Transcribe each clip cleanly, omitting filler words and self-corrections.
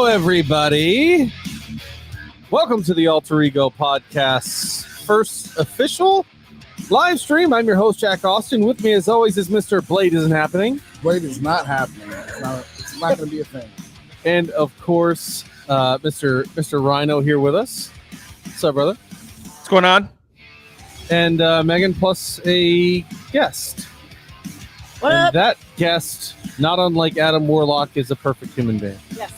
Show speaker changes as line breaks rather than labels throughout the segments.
Hello, everybody. Welcome to the Alter Ego Podcast's first official live stream. I'm your host, Jack Austin. With me, as always, is Mr. Blade Isn't Happening.
Blade is not happening. It's not going to be a thing.
And, of course, Mr. Rhino here with us. What's up, brother?
What's going on?
And Megan plus a guest.
What
and
up?
That guest, not unlike Adam Warlock, is a perfect human being.
Yes.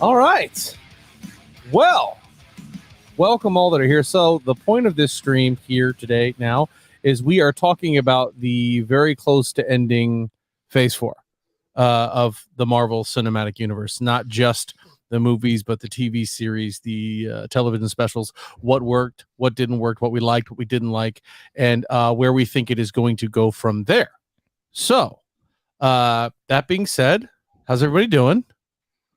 All right. Well, welcome all that are here. So the point of this stream here today now is we are talking about the very close to ending Phase 4 of the Marvel Cinematic Universe. Not just the movies, but the TV series, the television specials, what worked, what didn't work, what we liked, what we didn't like, and where we think it is going to go from there. So that being said, how's everybody doing?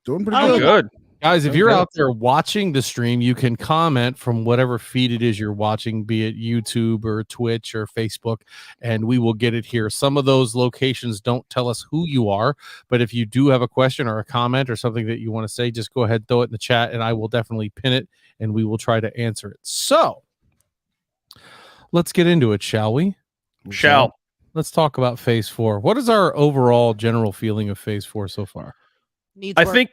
Doing pretty
Good.
Guys, if you're out there watching the stream, you can comment from whatever feed it is you're watching, be it YouTube or Twitch or Facebook, and we will get it here. Some of those locations don't tell us who you are, but if you do have a question or a comment or something that you want to say, just go ahead, throw it in the chat, and I will definitely pin it, and we will try to answer it. So, let's get into it, shall we? Let's talk about Phase 4. What is our overall general feeling of Phase 4 so far?
Needs
I
work.
think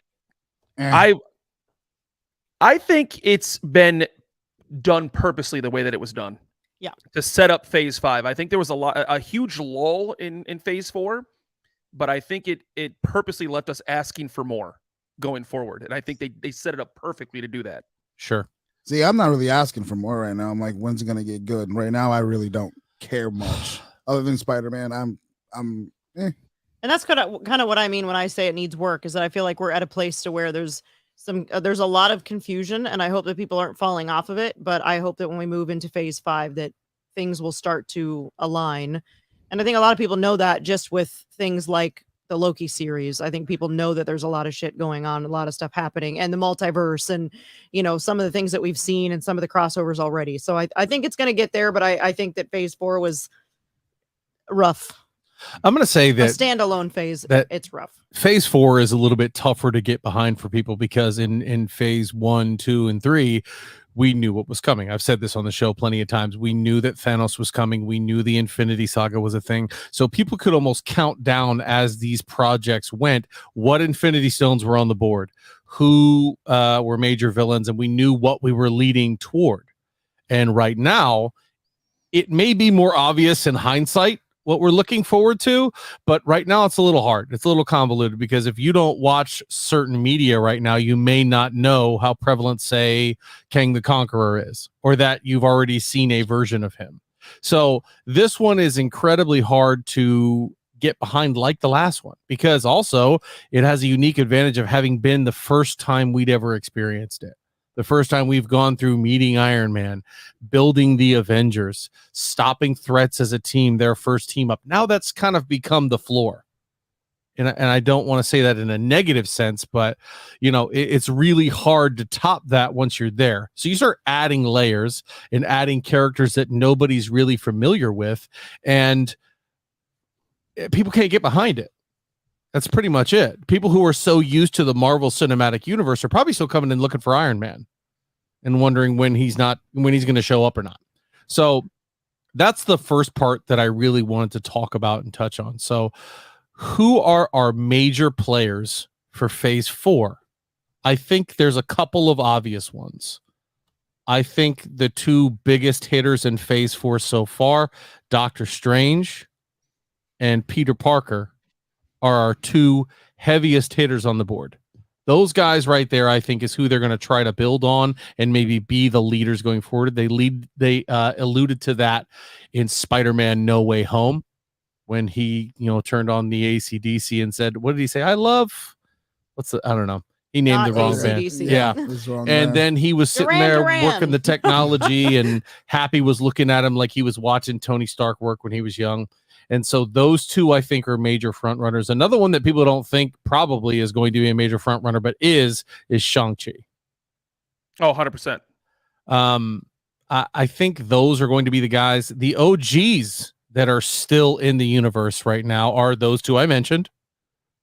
I think it's been done purposely the way that it was done.
Yeah.
To set up Phase 5. I think there was a huge lull in Phase 4, but I think it purposely left us asking for more going forward. And I think they set it up perfectly to do that.
Sure.
See, I'm not really asking for more right now. I'm like, when's it going to get good? And right now, I really don't care much. Other than Spider-Man, I'm
And that's kind of what I mean when I say it needs work, is that I feel like we're at a place to where there's a lot of confusion, and I hope that people aren't falling off of it, but I hope that when we move into Phase 5 that things will start to align. And I think a lot of people know that just with things like the Loki series. I think people know that there's a lot of shit going on, a lot of stuff happening, and the multiverse, and some of the things that we've seen and some of the crossovers already. So I think it's going to get there, but I think that Phase 4 was rough.
I'm going to say that
a standalone phase, it's rough.
Phase 4 is a little bit tougher to get behind for people because in Phase 1, 2, and 3, we knew what was coming. I've said this on the show plenty of times. We knew that Thanos was coming. We knew the Infinity Saga was a thing. So people could almost count down as these projects went what Infinity Stones were on the board, who were major villains, and we knew what we were leading toward. And right now, it may be more obvious in hindsight what we're looking forward to, but right now it's a little hard. It's a little convoluted because if you don't watch certain media right now, you may not know how prevalent, say, Kang the Conqueror is, or that you've already seen a version of him. So this one is incredibly hard to get behind like the last one, because also it has a unique advantage of having been the first time we'd ever experienced it. The first time we've gone through meeting Iron Man, building the Avengers, stopping threats as a team, their first team up. Now that's kind of become the floor. And I don't want to say that in a negative sense, but, it's really hard to top that once you're there. So you start adding layers and adding characters that nobody's really familiar with, and people can't get behind it. That's pretty much it. People who are so used to the Marvel Cinematic Universe are probably still coming in looking for Iron Man and wondering when he's going to show up or not. So that's the first part that I really wanted to talk about and touch on. So who are our major players for Phase 4? I think there's a couple of obvious ones. I think the two biggest hitters in Phase 4 so far, Doctor Strange and Peter Parker, are our two heaviest hitters on the board. Those guys right there, I think, is who they're going to try to build on and maybe be the leaders going forward. They alluded to that in Spider-Man No Way Home when he, turned on the AC/DC and said, what did he say? I don't know. He named the wrong band. Yeah. And then he was sitting there working the technology and Happy was looking at him like he was watching Tony Stark work when he was young. And so those two, I think, are major front runners. Another one that people don't think probably is going to be a major front runner, but is Shang-Chi.
Oh, 100%.
I think those are going to be the guys. The OGs that are still in the universe right now are those two I mentioned,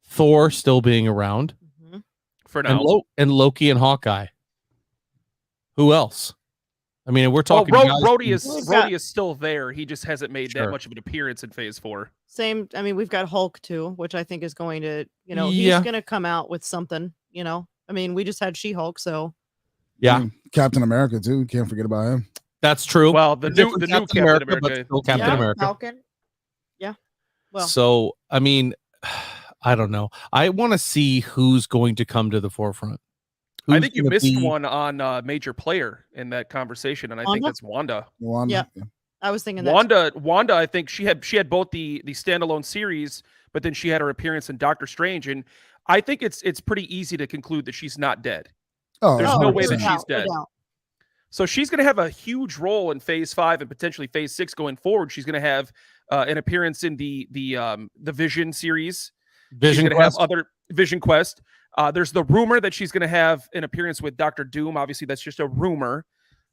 Thor still being around,
Mhm.
for
and,
now.
and Loki and Hawkeye. Who else? I mean, we're
Oh,
talking. guys
Rhodey
from-
is still there. He just hasn't made
Sure.
that much of an appearance in Phase 4.
Same. I mean, we've got Hulk too, which I think is going to,
Yeah.
he's going to come out with something. I mean, we just had She-Hulk, so
Yeah,
Captain America too. Can't forget about him.
that's true.
Well, the new
Different
Captain America.
but still Captain
Yeah.
America.
Falcon.
well,
So, I mean, I don't know. I want to see who's going to come to the forefront.
I
Who's
think you
gonna
missed
be-
one on major player in that conversation, and I think
Wanda?
that's Wanda.
Wanda.
Yeah. I was thinking that.
Wanda, I think she had both the standalone series, but then she had her appearance in Doctor Strange, and I think it's pretty easy to conclude that she's not dead.
Oh,
There's no way that
100%.
she's dead. So she's going to have a huge role in Phase 5 and potentially Phase 6 going forward. She's going to have an appearance in the Vision series. She's
Vision
going to have
Quest?
other Vision Quest. There's the rumor that she's going to have an appearance with Doctor Doom. Obviously, that's just a rumor,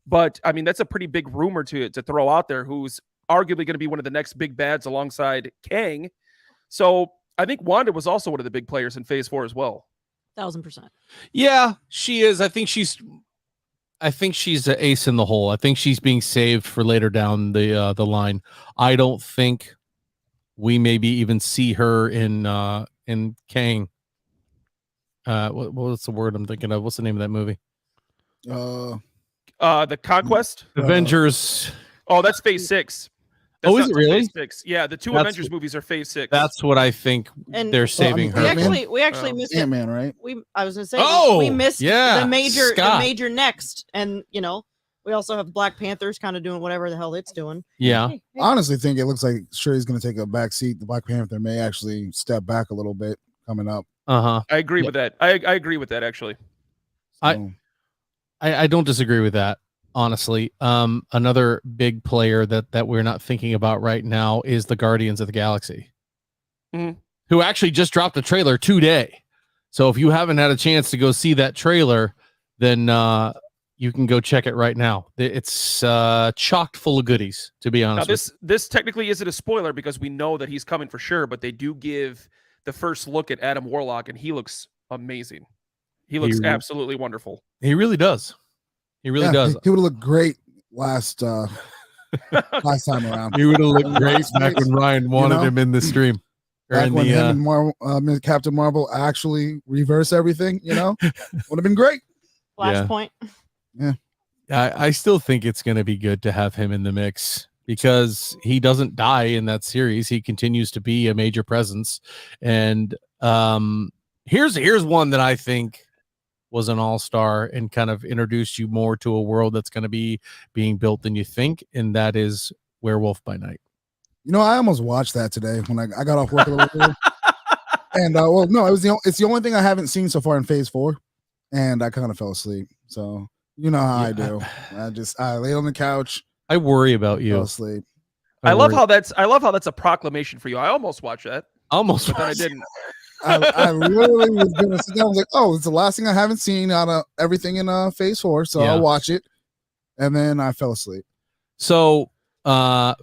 but I mean that's a pretty big rumor to throw out there. Who's arguably going to be one of the next big bads alongside Kang. So I think Wanda was also one of the big players in Phase 4 as well.
1000%.
Yeah, she is. I think she's an ace in the hole. I think she's being saved for later down the line. I don't think we maybe even see her in Kang. What's the word I'm thinking of? What's the name of that movie?
The Conquest.
Avengers.
Oh, that's Phase 6.
Oh,
That's
is
not
it
till
really?
Phase 6. Yeah, the two
That's-
Avengers movies are Phase 6.
That's what I think
And
they're saving
Well, I
her.
mean,
We actually missed it.
Ant-Man, right?
I was gonna say
Oh,
we missed
yeah,
the
Scott.
major next, and we also have Black Panthers kind of doing whatever the hell it's doing.
Yeah.
Hey,
I honestly think it looks like Shuri's going to take a back seat. The Black Panther may actually step back a little bit coming up.
Uh-huh.
I agree
Yeah.
with that. I agree with that actually.
So,
I don't disagree with that, honestly. Another big player that we're not thinking about right now is the Guardians of the Galaxy,
Mhm.
who actually just dropped a trailer today. So if you haven't had a chance to go see that trailer, then you can go check it right now. It's chocked full of goodies, to be
Now
honest.
this technically isn't a spoiler because we know that he's coming for sure, but they do give the first look at Adam Warlock and he looks amazing. He looks
He-
absolutely wonderful.
He really does. He really
yeah,
does.
He would have looked great last time around.
He would have looked great back when Ryan wanted
know?
him in the stream. Or
Back
in
when
the,
him and Captain Marvel actually reverse everything, would have been great.
Yeah.
Flashpoint.
I still think it's going to be good to have him in the mix because he doesn't die in that series. He continues to be a major presence. And here's one that I think was an all-star and kind of introduced you more to a world that's going to be being built than you think, and that is Werewolf by Night.
I almost watched that today when I got off work a little bit. And well, no, it's the only thing I haven't seen so far in Phase 4, and I kind of fell asleep. So you know how I do. I lay on the couch,
I worry about you.
fell asleep.
I love
worry-
how that's a proclamation for you. I almost watched that,
almost
but then I didn't.
I literally was gonna sit down. I was like, oh, it's the last thing I haven't seen out of everything in Phase 4, so
Yeah.
I'll watch it. And then I fell asleep.
So,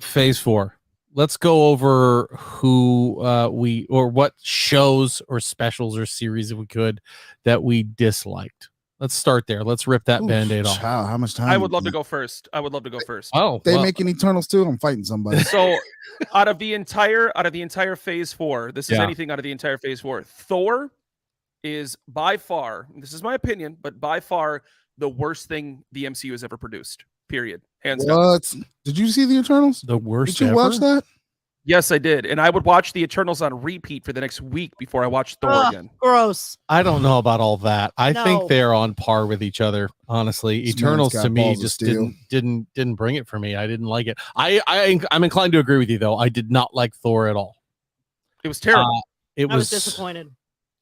Phase 4. Let's go over who what shows or specials or series, if we could, that we disliked. Let's start there. Let's rip that
Oof,
Band-Aid off.
child, how much time?
I would love to go first.
Oh,
They
well,
making Eternals too. I'm fighting somebody.
So out of the entire Phase 4, this is
Yeah.
anything out of the entire Phase 4. Thor is by far, this is my opinion, but by far the worst thing the MCU has ever produced. Period. Hands down.
What? Did you see the Eternals?
the worst
Did you
ever?
watch that?
Yes, I did. And I would watch the Eternals on repeat for the next week before I watched Thor
Ugh.
again.
Gross.
I don't know about all that. I
No.
think they're on par with each other. Honestly,
This man's
Eternals
got
to me
balls of
just
steel.
didn't bring it for me. I didn't like it. I'm inclined to agree with you though. I did not like Thor at all.
It was terrible.
It
I was
was
disappointed.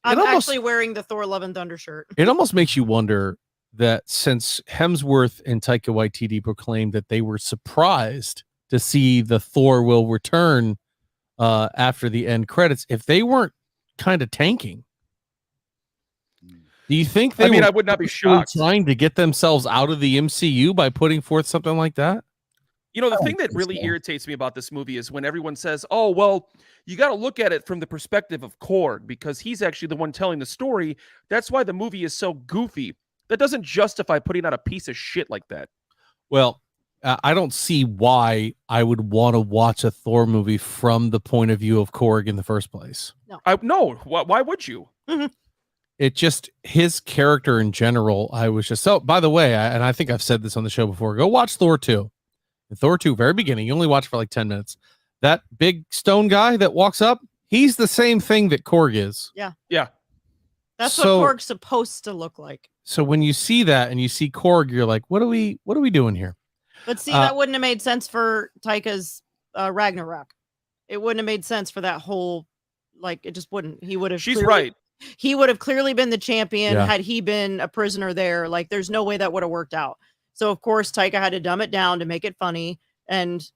I'm
almost-
actually wearing the Thor Love and Thunder shirt.
It almost makes you wonder that since Hemsworth and Taika Waititi proclaimed that they were surprised to see the Thor will return after the end credits, if they weren't kind of tanking, do you think they
I
were
would not be
purposely
shocked.
trying to get themselves out of the MCU by putting forth something like that?
You know, the
I
thing
don't
that
think
really
so.
irritates me about this movie is when everyone says, "Oh, well, you got to look at it from the perspective of Korg because he's actually the one telling the story." That's why the movie is so goofy. That doesn't justify putting out a piece of shit like that.
Well, I don't see why I would want to watch a Thor movie from the point of view of Korg in the first place.
No, why would you?
It just, his character in general, I was just so, by the way, and I think I've said this on the show before, go watch Thor 2. In Thor 2, very beginning, you only watch for like 10 minutes. That big stone guy that walks up, he's the same thing that Korg is.
Yeah.
That's
So-
what Korg's supposed to look like.
So when you see that and you see Korg, you're like, what are we doing here?
But see,
Uh,
that wouldn't have made sense for Taika's Ragnarok. It wouldn't have made sense for that whole, like, it just wouldn't. He would have.
She's right.
He would have clearly been the champion
Yeah.
had he been a prisoner there. Like, there's no way that would have worked out. So of course Taika had to dumb it down to make it funny. And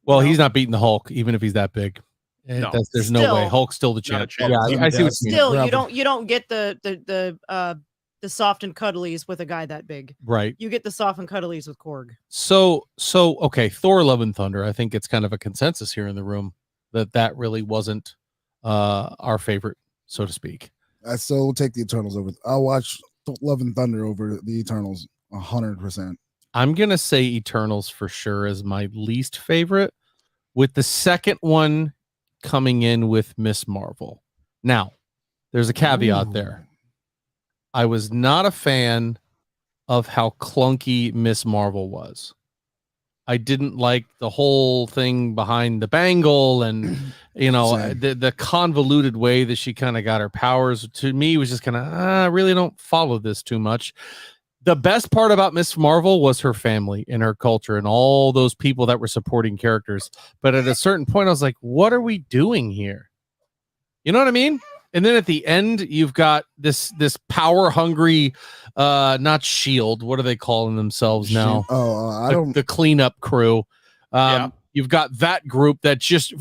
Well,
you know,
he's not beating the Hulk, even if he's that big.
No.
There's no way.
Still-
Hulk's still the
Not a
champ.
chance.
Yeah, I see what you mean.
still
Bravo.
you don't get the soft and cuddlies with a guy that big.
Right.
You get the soft and cuddlies with Korg.
So okay, Thor: Love and Thunder. I think it's kind of a consensus here in the room that really wasn't our favorite, so to speak.
I still take the Eternals over. I'll watch Love and Thunder over the Eternals 100%.
I'm gonna say Eternals for sure is my least favorite, with the second one coming in with Miss Marvel. Now, there's a caveat
Ooh.
there. I was not a fan of how clunky Miss Marvel was. I didn't like the whole thing behind the bangle and
Same.
the convoluted way that she kind of got her powers. To me, was just kind of I really don't follow this too much. The best part about Miss Marvel was her family and her culture and all those people that were supporting characters. But at a certain point, I was like, what are we doing here? You know what I mean? And then at the end, you've got this power hungry, not Shield. What are they calling themselves now?
I
The-
don't.
the cleanup crew.
Yeah.
You've got that group that just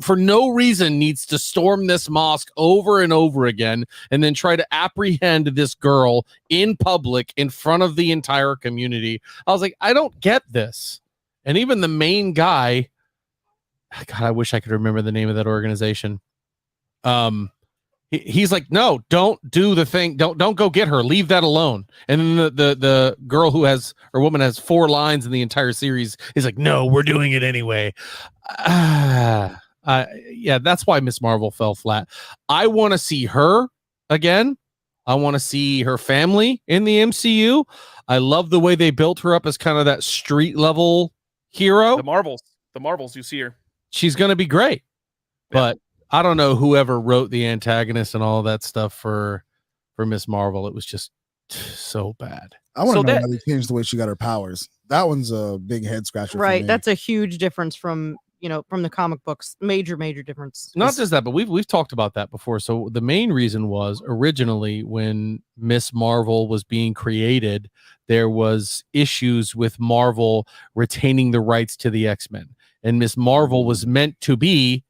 for no reason needs to storm this mosque over and over again and then try to apprehend this girl in public in front of the entire community. I was like, I don't get this. And even the main guy, God, I wish I could remember the name of that organization. He's like, no, don't do the thing. Don't go get her. Leave that alone. And then the girl who has, or woman has 4 lines in the entire series is like, no, we're doing it anyway. Yeah, that's why Miss Marvel fell flat. I want to see her again. I want to see her family in the MCU. I love the way they built her up as kind of that street level hero.
The Marvels you see her.
She's going to be great.
Yeah.
But I don't know whoever wrote the antagonist and all that stuff for Miss Marvel. It was just so bad.
I want to
So
know
that-
how they changed the way she got her powers. That one's a big head scratcher. for
Right.
me.
That's a huge difference from the comic books. Major difference.
Not just that, but we've talked about that before. So the main reason was originally when Miss Marvel was being created, there was issues with Marvel retaining the rights to the X-Men. And Miss Marvel was meant to be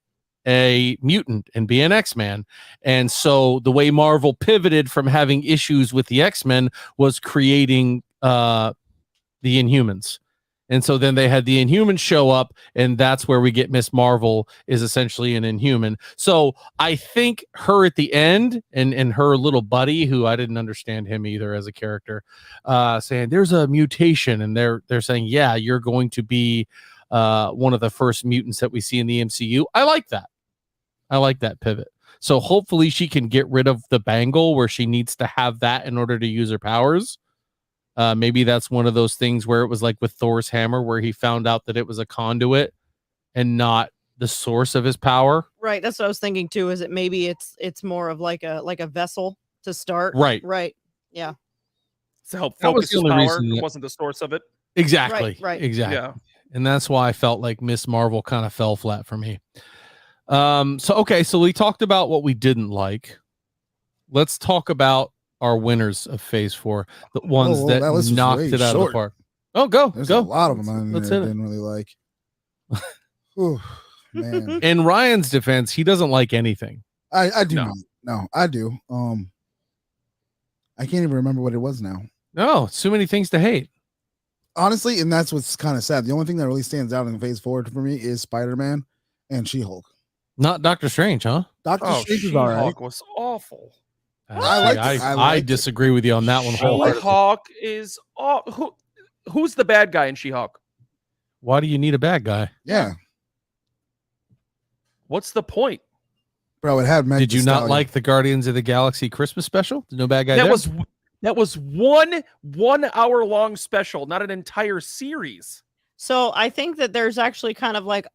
a mutant and be an X-Man. And so the way Marvel pivoted from having issues with the X-Men was creating the Inhumans. And so then they had the Inhumans show up, and that's where we get Miss Marvel is essentially an Inhuman. So I think her at the end and her little buddy, who I didn't understand him either as a character, saying there's a mutation, and they're saying, yeah, you're going to be one of the first mutants that we see in the MCU. I like that. I like that pivot. So hopefully she can get rid of the bangle where she needs to have that in order to use her powers. Maybe that's one of those things where it was like with Thor's hammer, where he found out that it was a conduit and not the source of his power.
Right. That's what I was thinking too. Is it maybe it's more of like a vessel to start.
Right.
Right. Yeah.
To help
That was
focus
the
his
only
power.
reason
It
that-
wasn't the source of it.
Exactly.
Right.
Exactly.
Yeah.
And that's why I felt like Miss Marvel kind of fell flat for me. So we talked about what we didn't like. Let's talk about our winners of Phase 4, the ones
well,
that
that list was
knocked
way
it out of the
short.
park. Oh, go.
There's
go.
a lot of them on
Let's
there I
hit it.
didn't really like. Ooh, man,
In Ryan's defense, he doesn't like anything.
I do
No.
not. No, I do. I can't even remember what it was now.
No, it's too many things to hate.
honestly, and that's what's kind of sad. The only thing that really stands out in Phase 4 for me is Spider-Man and She-Hulk.
Not Doctor Strange, huh?
Doctor
Oh,
Strange is all right.
She-Hulk was awful.
I disagree with you on that one wholeheartedly.
She-Hulk is who's the bad guy in She-Hulk?
Why do you need a bad guy?
Yeah,
What's the point?
bro, it had Meg
Did
Thee
you not
Stallion.
like the Guardians of the Galaxy Christmas special? No bad guy there?
That was one hour long special, not an entire series.
So I think that there's actually kind of like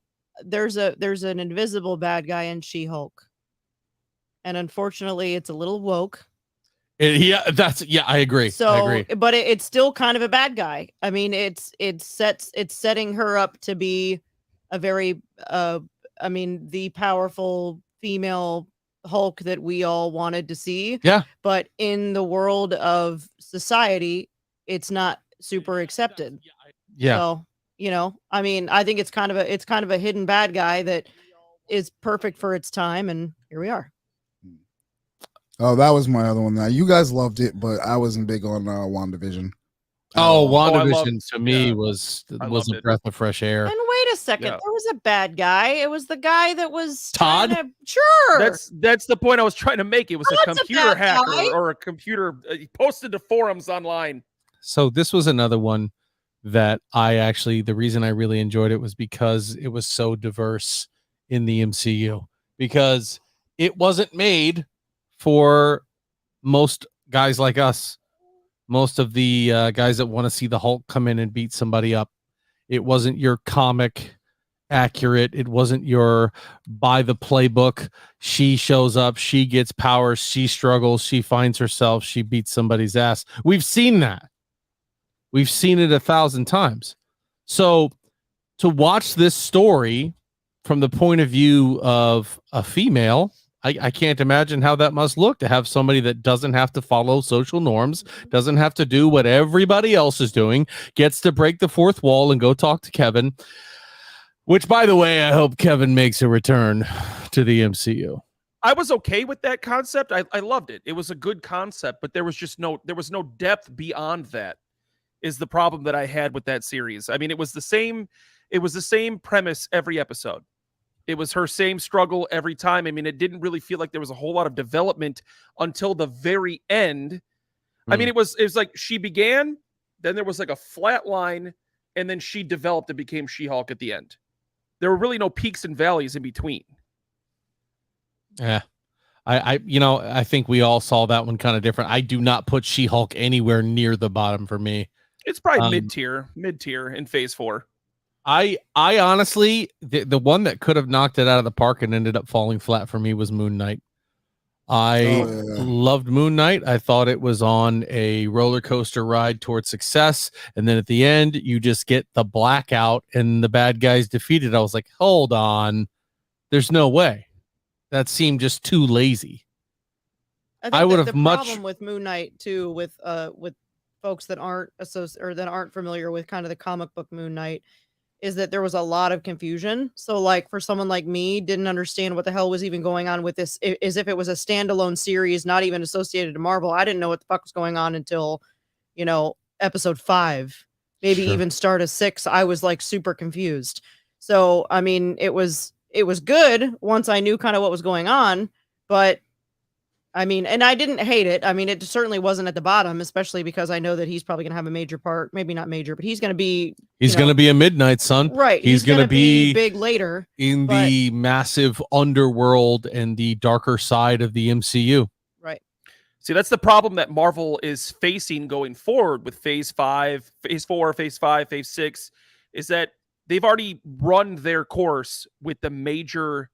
there's an invisible bad guy in She-Hulk. And unfortunately, it's a little woke.
Yeah, I agree.
So,
I agree.
but it's still kind of a bad guy. I mean, it's setting her up to be a very the powerful female Hulk that we all wanted to see.
Yeah.
But in the world of society, it's not super accepted.
Yeah.
So, I mean, I think it's kind of a hidden bad guy that is perfect for its time, and here we are.
Oh, that was my other one. Now you guys loved it, but I wasn't big on WandaVision.
Oh,
I
WandaVision
loved-
to me
yeah,
was
I
a
loved it.
breath of fresh air.
And wait a second,
Yeah.
there was a bad guy. It was the guy that was
Todd?
Sure.
That's the point I was trying to make. It was a
Todd's a
computer
bad
hacker
guy.
or a computer he posted to forums online.
So this was another one that the reason I really enjoyed it was because it was so diverse in the MCU, because it wasn't made for most guys like us, most of the guys that want to see the Hulk come in and beat somebody up. It wasn't your comic accurate. It wasn't your by the playbook. She shows up, she gets powers, she struggles, she finds herself, she beats somebody's ass. We've seen that. We've seen it 1,000 times. So to watch this story from the point of view of a female, I can't imagine how that must look to have somebody that doesn't have to follow social norms, doesn't have to do what everybody else is doing, gets to break the fourth wall and go talk to Kevin, which, by the way, I hope Kevin makes a return to the MCU.
I was okay with that concept. I loved it. It was a good concept, but there was no depth beyond that, is the problem that I had with that series. I mean, it was the same premise every episode. It was her same struggle every time. I mean, it didn't really feel like there was a whole lot of development until the very end. I mean, it was like she began, then there was like a flat line, and then she developed and became She-Hulk at the end. There were really no peaks and valleys in between.
Yeah. I think we all saw that one kind of different. I do not put She-Hulk anywhere near the bottom for me.
It's probably mid-tier in Phase 4.
I honestly, the one that could have knocked it out of the park and ended up falling flat for me was Moon Knight. I loved Moon Knight. I thought it was on a roller coaster ride towards success. And then at the end, you just get the blackout and the bad guys defeated. I was like, hold on. There's no way. That seemed just too lazy.
I would have
the
problem with Moon Knight too, with folks that aren't that aren't familiar with kind of the comic book Moon Knight, is that there was a lot of confusion. So like for someone like me, didn't understand what the hell was even going on with this, as if it was a standalone series, not even associated to Marvel. I didn't know what the fuck was going on until, episode 5, maybe even start of 6. I was like super confused. So, I mean, it was good once I knew kind of what was going on, but I mean, and I didn't hate it. I mean, it certainly wasn't at the bottom, especially because I know that he's probably going to have a major part, maybe not major, but he's going to be
a Midnight Sun.
Right.
He's going to be
big later
in the massive underworld and the darker side of the MCU.
Right.
See, that's the problem that Marvel is facing going forward with Phase 5, Phase 4, Phase 5, Phase 6, is that they've already run their course with the major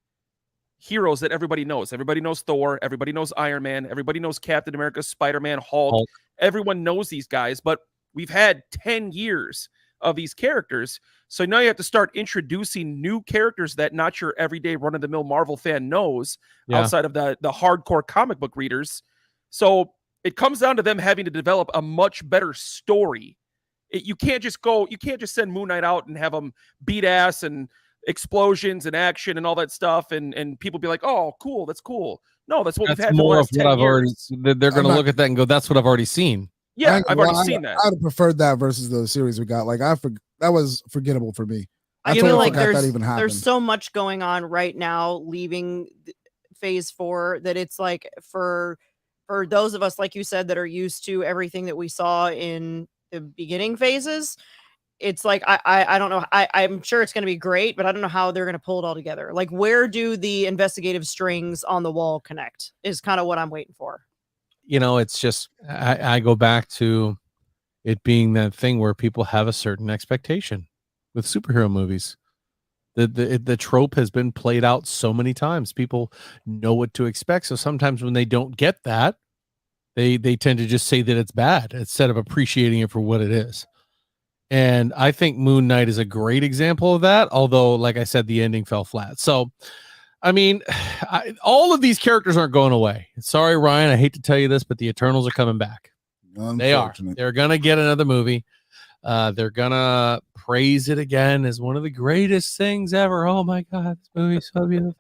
heroes that everybody knows. Everybody knows Thor. Everybody knows Iron Man. Everybody knows Captain America, Spider-Man, Hulk. Everyone knows these guys, but we've had 10 years of these characters. So now you have to start introducing new characters that not your everyday run-of-the-mill Marvel fan knows outside of the hardcore comic book readers. So it comes down to them having to develop a much better story. You can't just send Moon Knight out and have him beat ass and explosions and action and all that stuff, and people be like, "Oh, cool, that's cool." No, that's what we've had for the last 10 years.
They're going to look at that and go, "That's what I've already seen."
Yeah,
I ain't
I've
gonna
already
lie,
seen that.
I'd have preferred that versus the series we got. Like that was forgettable for me. I
I
totally
feel like
forgot that
there's
even happened.
there's so much going on right now leaving phase 4 that it's like for those of us, like you said, that are used to everything that we saw in the beginning phases, it's like I don't know. I'm sure it's going to be great, but I don't know how they're going to pull it all together. Like, where do the investigative strings on the wall connect? Is kind of what I'm waiting for.
You know, it's just I go back to it being that thing where people have a certain expectation with superhero movies. The trope has been played out so many times. People know what to expect. So sometimes when they don't get that, they tend to just say that it's bad instead of appreciating it for what it is. And I think Moon Knight is a great example of that. Although, like I said, the ending fell flat. So, I mean, all of these characters aren't going away. Sorry, Ryan, I hate to tell you this, but the Eternals are coming back. They are. They're going to get another movie. They're going to praise it again as one of the greatest things ever. Oh, my God. This movie's so beautiful.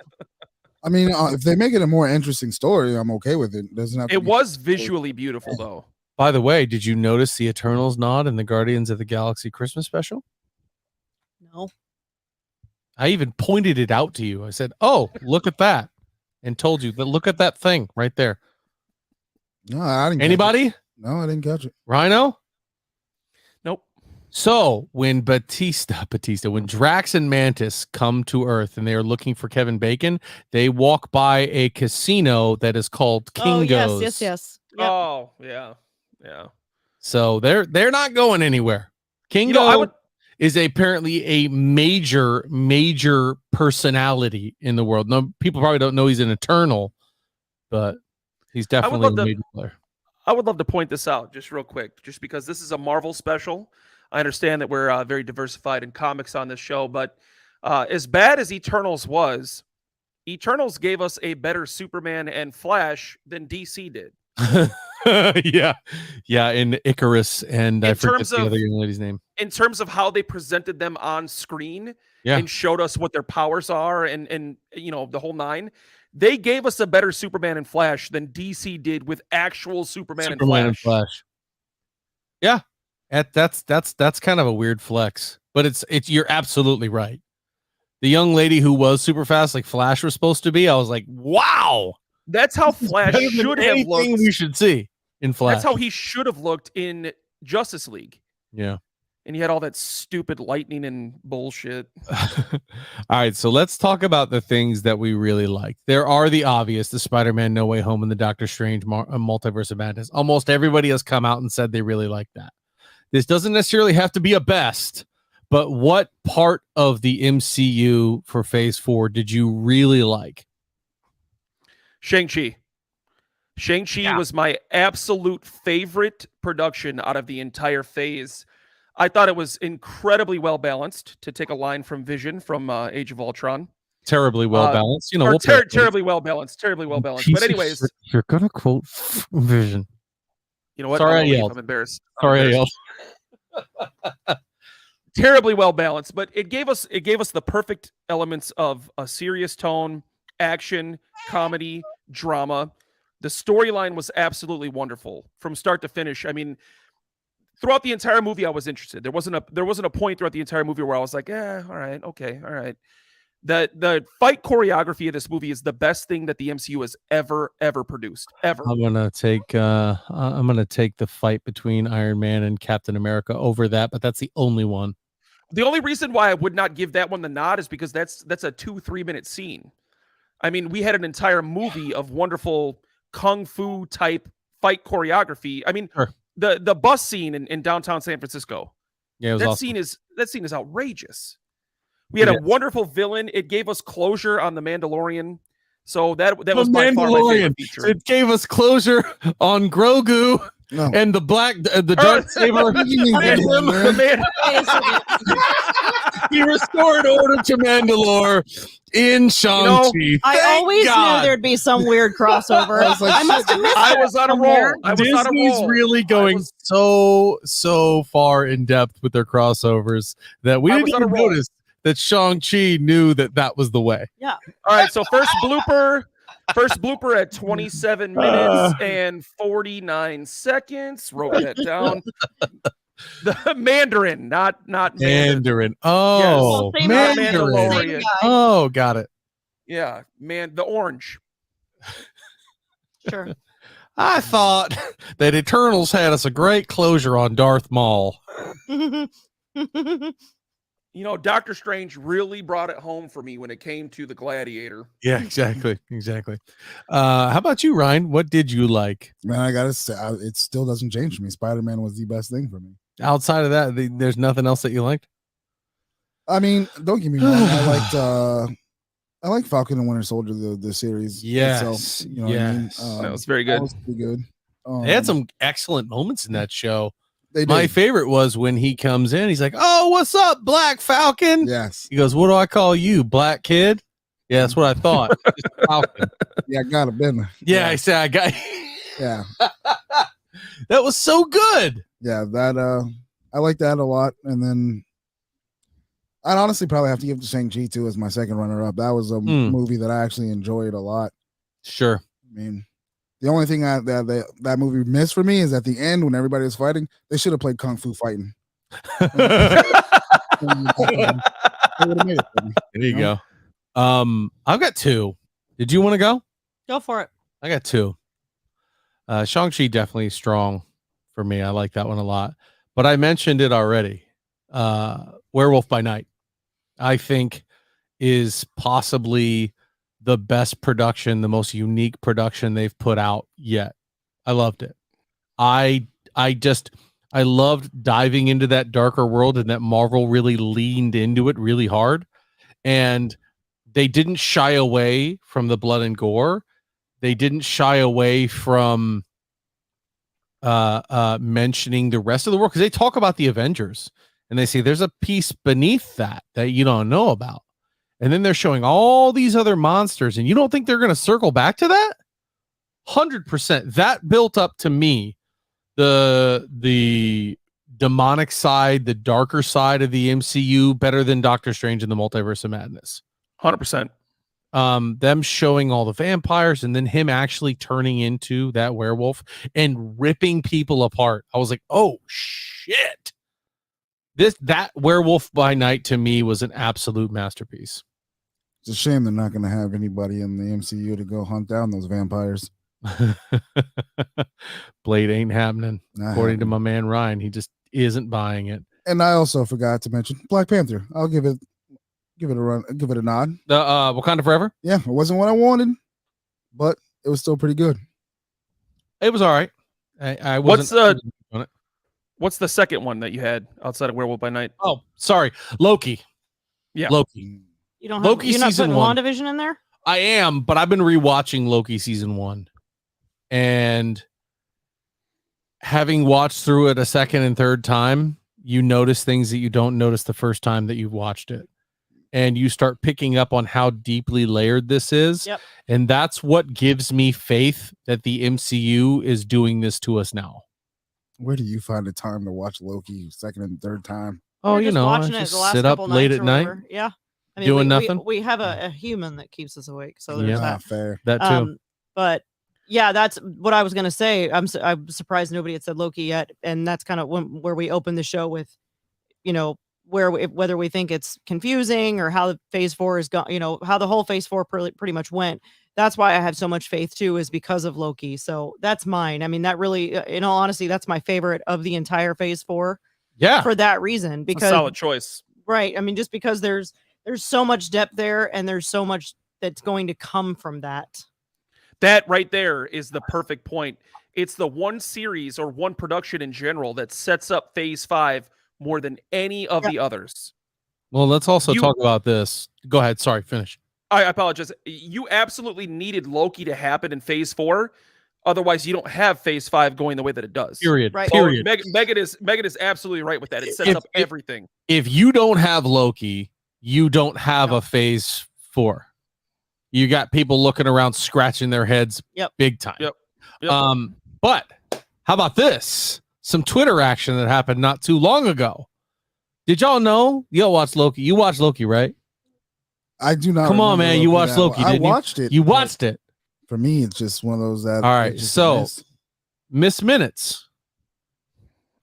I mean, if they make it a more interesting story, I'm okay with it. Doesn't have to
It
be-
was visually beautiful, though.
By the way, did you notice the Eternals nod in the Guardians of the Galaxy Christmas special?
No.
I even pointed it out to you. I said, "Oh, look at that," and told you that. Look at that thing right there.
No, I didn't. catch it.
Anybody?
No, I didn't catch it.
Rhino?
Nope.
So when when Drax and Mantis come to Earth and they are looking for Kevin Bacon, they walk by a casino that is called Kingo's.
Oh, yes. Yep.
Oh, yeah. Yeah.
So they're not going anywhere. Kingo
I would
is apparently a major personality in the world. No, people probably don't know he's an Eternal, but he's definitely a major player.
I would love to point this out just real quick, just because this is a Marvel special. I understand that we're very diversified in comics on this show, but as bad as Eternals was, Eternals gave us a better Superman and Flash than DC did.
yeah, in Icarus, and I forget the other young lady's name.
In terms of how they presented them on screen,
yeah,
and showed us what their powers are, and you know, the whole nine. They gave us a better Superman and Flash than DC did with actual Superman and Flash.
Yeah, that's kind of a weird flex, but it's you're absolutely right. The young lady who was super fast, like Flash was supposed to be, I was like, wow.
That's how Flash should have looked.
We should see in Flash.
That's how he should have looked in Justice League.
Yeah.
And you had all that stupid lightning and bullshit.
All right, so let's talk about the things that we really liked. There are the obvious, the Spider-Man No Way Home and the Doctor Strange Multiverse of Madness. Almost everybody has come out and said they really like that. This doesn't necessarily have to be a best, but what part of the MCU for Phase 4 did you really like?
Shang-Chi. Shang-Chi was my absolute favorite production out of the entire phase. I thought it was incredibly well balanced, to take a line from Vision from Age of Ultron.
Terribly well balanced. You know,
terribly well balanced. Terribly well balanced. But anyways,
you're gonna quote Vision.
You know what?
Sorry, I yelled.
I'm embarrassed.
Sorry, I yelled.
Terribly well balanced, but it gave us the perfect elements of a serious tone, action, comedy, drama. The storyline was absolutely wonderful from start to finish. I mean, throughout the entire movie, I was interested. There wasn't a point throughout the entire movie where I was like, all right, okay, all right. The fight choreography of this movie is the best thing that the MCU has ever produced. Ever.
I'm gonna take the fight between Iron Man and Captain America over that, but that's the only one.
The only reason why I would not give that one the nod is because that's a 2-3 minute scene. I mean, we had an entire movie of wonderful kung fu type fight choreography. I mean,
sure.
the bus scene in downtown San Francisco.
Yeah,
that
awesome.
scene is outrageous. We had a wonderful villain. It gave us closure on the Mandalorian. So that was by far my favorite feature.
It gave us closure on Grogu and the dark saber. He restored order to Mandalore in Shang-Chi.
You know, I always knew there'd be some weird crossover. I must have missed it.
I was on a roll.
Disney's really going so far in depth with their crossovers that we didn't even notice that Shang-Chi knew that was the way.
Yeah.
All right. So first blooper First blooper at 27 minutes and 49 seconds. Wrote that down. The Mandarin, not
Mandarin. Oh,
Yes.
Mandarin.
Mandalorian.
Oh, got it.
Yeah, the orange.
Sure.
I thought that Eternals had us a great closure on Darth Maul.
You know, Doctor Strange really brought it home for me when it came to the Gladiator.
Yeah, exactly. How about you, Ryan? What did you like?
Man, I gotta say, it still doesn't change for me. Spider-Man was the best thing for me.
Outside of that, there's nothing else that you liked?
I mean, don't get me wrong. I like Falcon and Winter Soldier, the series.
Yes,
itself, you know what I mean?
That was very good.
That was pretty good.
They had some excellent moments in that show.
They did.
My favorite was when he comes in. He's like, "Oh, what's up, Black Falcon?"
Yes.
He goes, "What do I call you, Black Kid?" Yeah, that's what I thought. Just Falcon.
Yeah, I got it, been.
Yeah, I said I got.
Yeah.
That was so good.
Yeah, that I like that a lot. And then I'd honestly probably have to give to Shang-Chi too as my second runner-up. That was a movie that I actually enjoyed a lot.
Sure.
I mean, the only thing that movie missed for me is at the end when everybody was fighting, they should have played Kung Fu Fighting.
There you go. I've got two. Did you want to go?
Go for it.
I got two. Shang-Chi definitely strong for me. I like that one a lot. But I mentioned it already. Werewolf by Night, I think, is possibly the best production, the most unique production they've put out yet. I loved it. I loved diving into that darker world, and that Marvel really leaned into it really hard. And they didn't shy away from the blood and gore. They didn't shy away from mentioning the rest of the world, because they talk about the Avengers and they say there's a piece beneath that you don't know about. And then they're showing all these other monsters, and you don't think they're going to circle back to that? 100%. That built up to me the demonic side, the darker side of the MCU better than Doctor Strange in the Multiverse of Madness.
100%.
Them showing all the vampires and then him actually turning into that werewolf and ripping people apart. I was like, oh shit. That Werewolf by Night to me was an absolute masterpiece.
It's a shame they're not going to have anybody in the MCU to go hunt down those vampires.
Blade ain't happening.
Not
According to
happening.
my man Ryan, he just isn't buying it.
And I also forgot to mention Black Panther. I'll give it a run, give it a nod.
The Wakanda Forever?
Yeah, it wasn't what I wanted, but it was still pretty good.
It was all right. I wasn't on it.
What's the second one that you had outside of Werewolf by Night?
Oh, sorry. Loki.
Yeah.
Loki.
You don't have
Loki
you're not
season
putting
1.
WandaVision in there?
I am, but I've been rewatching Loki season 1. And having watched through it a second and third time, you notice things that you don't notice the first time that you've watched it. And you start picking up on how deeply layered this is.
Yep.
And that's what gives me faith that the MCU is doing this to us now.
Where do you find the time to watch Loki second and third time?
Oh,
We're
you
just
know, I
watching it
just
the last
sit up
couple
late
nights
at
or
night.
whatever. Yeah. I mean,
Doing
we
nothing?
We have a human that keeps us awake. So there's
Yeah.
that.
Fair.
That too.
But yeah, that's what I was going to say. I'm surprised nobody had said Loki yet. And that's kind of where we opened the show with, you know, whether we think it's confusing or how the phase 4 is gone, you know, how the whole phase 4 pretty much went. That's why I have so much faith too, is because of Loki. So that's mine. I mean, that really, in all honesty, that's my favorite of the entire phase 4
Yeah.
for that reason.
It's a
Because
solid choice.
right. I mean, just because there's so much depth there and there's so much that's going to come from that.
That right there is the perfect point. It's the one series or one production in general that sets up phase 5 more than any of the others.
Well, let's also talk about this. Go ahead. Sorry, finish.
I apologize. You absolutely needed Loki to happen in phase 4. Otherwise, you don't have phase 5 going the way that it does.
Period.
Right.
Period.
Megan is absolutely right with that. It sets up everything.
If you don't have Loki, you don't have a phase 4. You got people looking around scratching their heads big time.
Yep.
But how about this? Some Twitter action that happened not too long ago. Did y'all know? Y'all watch Loki. You watch Loki, right?
I do not.
Come on, man. You watched Loki.
I
Didn't
watched it.
You watched it.
For me, it's just one of those that.
All right,
it's just
so-
nice.
Miss Minutes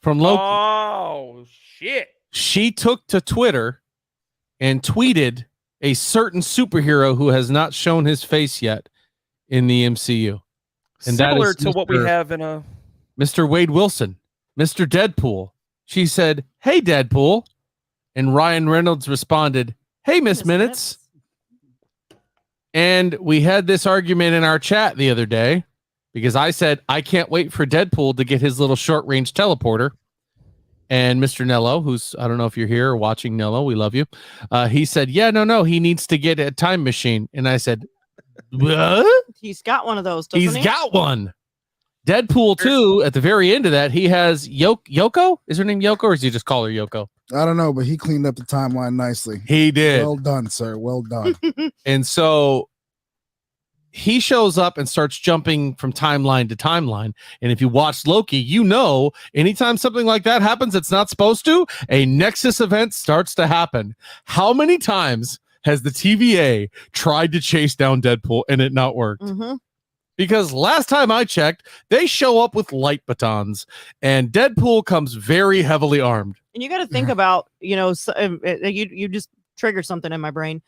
from Loki.
Oh shit!
She took to Twitter and tweeted a certain superhero who has not shown his face yet in the MCU. And that
Similar
is
to what we
Mr.
have in a.
Mr. Wade Wilson, Mr. Deadpool. She said, "Hey, Deadpool." And Ryan Reynolds responded, "Hey, Miss Minutes." And we had this argument in our chat the other day because I said, I can't wait for Deadpool to get his little short range teleporter. And Mr. Nello, who's, I don't know if you're here or watching, Nello, we love you. He said, yeah, no, he needs to get a time machine. And I said, what?
He's got one of those, doesn't
He's
he?
got one. Deadpool 2, at the very end of that, he has Yoko? Is her name Yoko, or does he just call her Yoko?
I don't know, but he cleaned up the timeline nicely.
He did.
Well done, sir. Well done.
And so he shows up and starts jumping from timeline to timeline. And if you watch Loki, you know, anytime something like that happens, it's not supposed to, a Nexus event starts to happen. How many times has the TVA tried to chase down Deadpool and it not worked?
Mhm.
Because last time I checked, they show up with light batons and Deadpool comes very heavily armed.
And you got to think about, you just triggered something in my brain.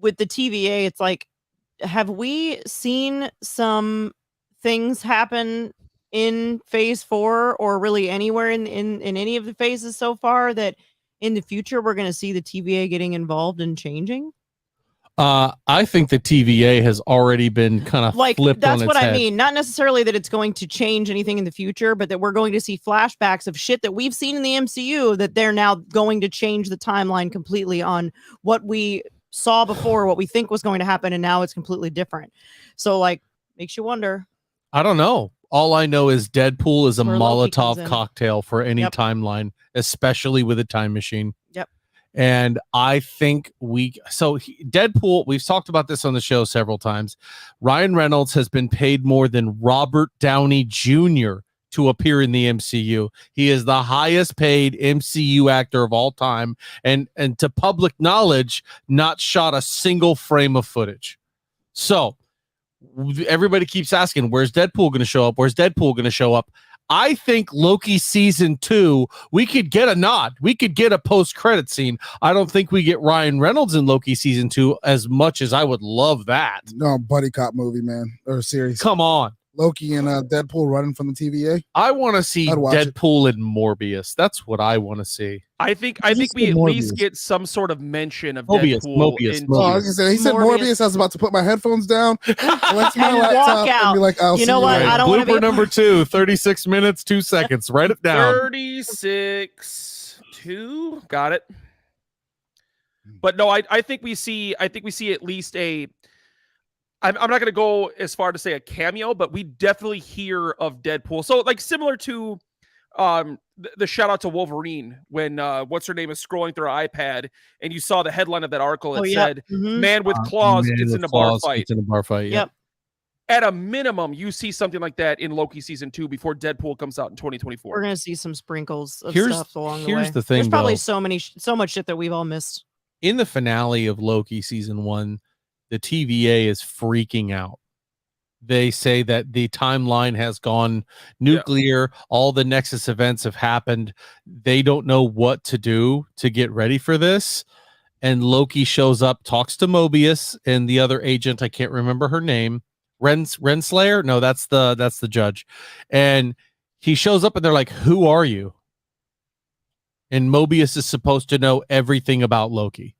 With the TVA, it's like, have we seen some things happen in phase 4 or really anywhere in any of the phases so far that in the future we're going to see the TVA getting involved and changing?
I think the TVA has already been kind of
Like,
flipped
that's
on
what
its
I
head.
mean. Not necessarily that it's going to change anything in the future, but that we're going to see flashbacks of shit that we've seen in the MCU that they're now going to change the timeline completely on what we saw before, what we think was going to happen, and now it's completely different. So, like, makes you wonder.
I don't know. All I know is Deadpool is a
Where Loki comes
Molotov
in.
cocktail for any
Yep.
timeline, especially with a time machine.
Yep.
And I think Deadpool, we've talked about this on the show several times. Ryan Reynolds has been paid more than Robert Downey Jr. to appear in the MCU. He is the highest paid MCU actor of all time. And to public knowledge, not shot a single frame of footage. So everybody keeps asking, where's Deadpool going to show up? Where's Deadpool going to show up? I think Loki season 2, we could get a nod. We could get a post-credit scene. I don't think we get Ryan Reynolds in Loki season 2 as much as I would love that.
No, buddy cop movie, man, or series.
Come on.
Loki and Deadpool running from the TVA.
I want to see
I'd watch it.
Deadpool and Morbius. That's what I want to see.
I think
Just
we
the
at least
Morbius.
get some sort of mention of
Mobius,
Deadpool.
Mobius,
in-
Mobius.
Oh, I was gonna say, he said
Morbius.
Morbius. I was about to put my headphones down, collect my
And walk
laptop, and
out.
be like, "I'll
You
see
know what?
later."
I don't wanna be
Blooper
a
number 2, 36 minutes, 2 seconds. Write it down.
36-2. Got it. But no, I think we see at least a. I'm not going to go as far to say a cameo, but we definitely hear of Deadpool. So like similar to the shout out to Wolverine when what's her name is scrolling through her iPad and you saw the headline of that article that said
Mhm.
man with claws
Man
gets
with
in a bar
claws
fight.
gets in a bar fight.
Yep.
At a minimum, you see something like that in Loki season 2 before Deadpool comes out in 2024.
We're going to see some sprinkles of
Here's-
stuff along the
here's
way.
the thing,
There's probably
though.
so much shit that we've all missed.
In the finale of Loki season 1, the TVA is freaking out. They say that the timeline has gone nuclear. All the Nexus events have happened. They don't know what to do to get ready for this. And Loki shows up, talks to Mobius and the other agent. I can't remember her name. Renslayer? No, that's the judge. And he shows up and they're like, who are you? And Mobius is supposed to know everything about Loki.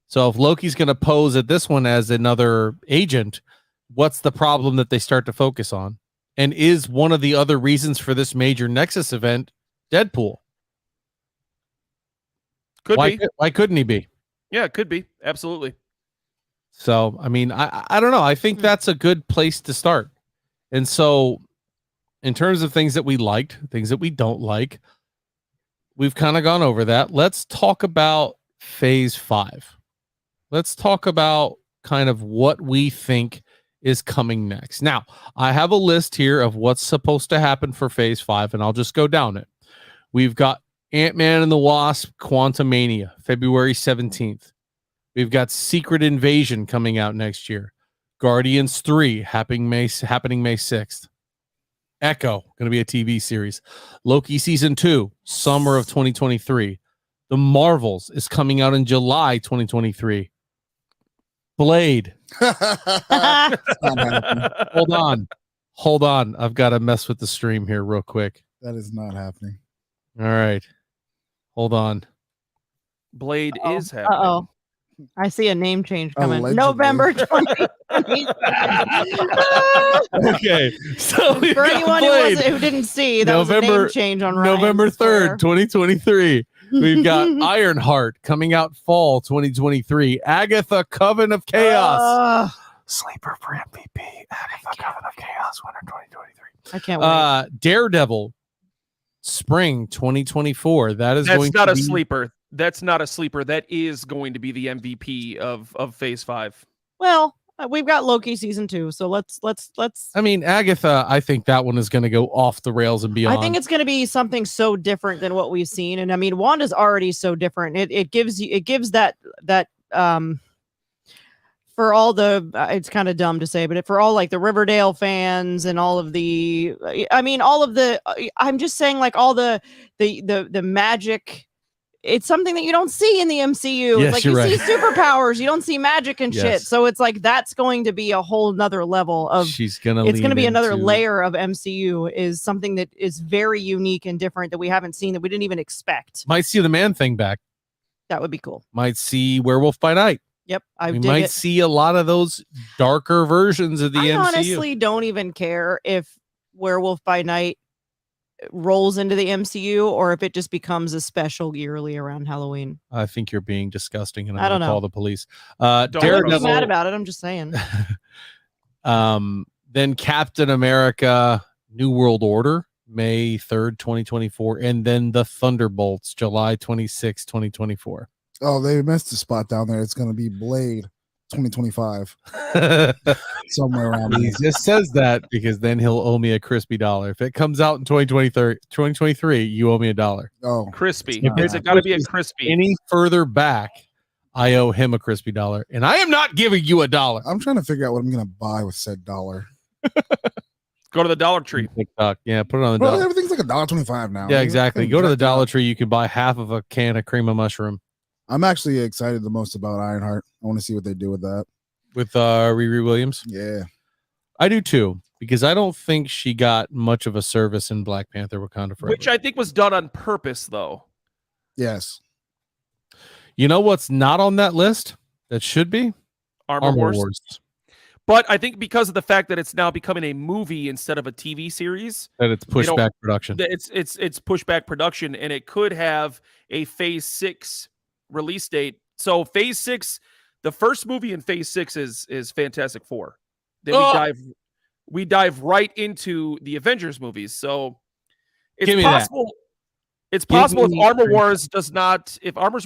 So if Loki's going to pose at this one as another agent, what's the problem that they start to focus on? And is one of the other reasons for this major Nexus event Deadpool?
Could be.
Why couldn't he be?
Yeah, it could be. Absolutely.
So, I mean, I don't know. I think that's a good place to start. And so, in terms of things that we liked, things that we don't like, we've kind of gone over that. Let's talk about phase 5. Let's talk about kind of what we think is coming next. Now, I have a list here of what's supposed to happen for phase 5, and I'll just go down it. We've got Ant-Man and the Wasp, Quantumania, February 17th. We've got Secret Invasion coming out next year. Guardians 3 happening May 6th. Echo, going to be a TV series. Loki season 2, summer of 2023. The Marvels is coming out in July 2023. Blade. Hold on. I've got to mess with the stream here real quick.
That is not happening.
All right. Hold on.
Blade is happening.
I see a name change coming.
Allegedly.
November 2020.
Okay. So
For anyone who didn't see, that was a name change on Ryan's
November 3rd,
Twitter.
2023. We've got Ironheart coming out fall 2023. Agatha, Coven of Chaos. Sleeper for MVP. Agatha, Coven of Chaos, winter 2023.
I can't wait.
Daredevil, spring 2024. That's
not a sleeper. That's not a sleeper. That is going to be the MVP of Phase 5.
Well, we've got Loki season 2, so let's.
I mean, Agatha, I think that one is going to go off the rails and beyond.
I think it's going to be something so different than what we've seen, and I mean, Wanda's already so different. It gives that for all the it's kind of dumb to say, but for all like the Riverdale fans and all of the, I mean, all of the, I'm just saying like all the magic. It's something that you don't see in the MCU.
Yes,
It's like
you're
you
right.
see superpowers, you don't see magic and shit.
Yes.
So it's like that's going to be a whole nother level of.
She's gonna.
It's going to be another
into-
layer of MCU. Is something that is very unique and different that we haven't seen, that we didn't even expect.
Might see the Man Thing back.
That would be cool.
Might see Werewolf by Night.
Yep, I
We
dig
might
it.
see a lot of those darker versions of the
I
MCU.
honestly don't even care if Werewolf by Night rolls into the MCU or if it just becomes a special yearly around Halloween.
I think you're being disgusting, and
I
I'm
don't
gonna call
know.
the police.
Don't
I'm
Daredevil.
not mad about it. I'm just saying.
Then Captain America: New World Order, May 3rd, 2024, and then the Thunderbolts, July 26, 2024.
Oh, they missed a spot down there. It's going to be Blade 2025, somewhere around
He
there.
just says that because then he'll owe me a crispy dollar. If it comes out in 2023, you owe me $1.
Oh,
Crispy.
If
Is
it's
it got to be a
crispy,
crispy?
Any further back, I owe him a crispy dollar, and I am not giving you $1.
I'm trying to figure out what I'm going to buy with said dollar.
Go to the Dollar Tree.
TikTok, yeah, put it on the
Bro,
dollar.
everything's like $1.25 now.
Yeah, exactly. Go to the Dollar
Tree.
Tree. You can buy half of a can of cream of mushroom
I'm actually excited the most about Ironheart. I want to see what they do with that.
with Riri Williams.
Yeah.
I do too, because I don't think she got much of a service in Black Panther: Wakanda Forever.
Which I think was done on purpose, though.
Yes.
You know what's not on that list? That should be
Armor Wars. But I think because of the fact that it's now becoming a movie instead of a TV series,
That it's pushed
don't-
back production.
that it's pushback production, and it could have a Phase 6 release date. So Phase 6, the first movie in Phase 6 is Fantastic Four. Then we dive right into the Avengers movies. So it's
Give me that.
possible. It's
Give
possible if
me
Armor
that.
Wars does not if Armor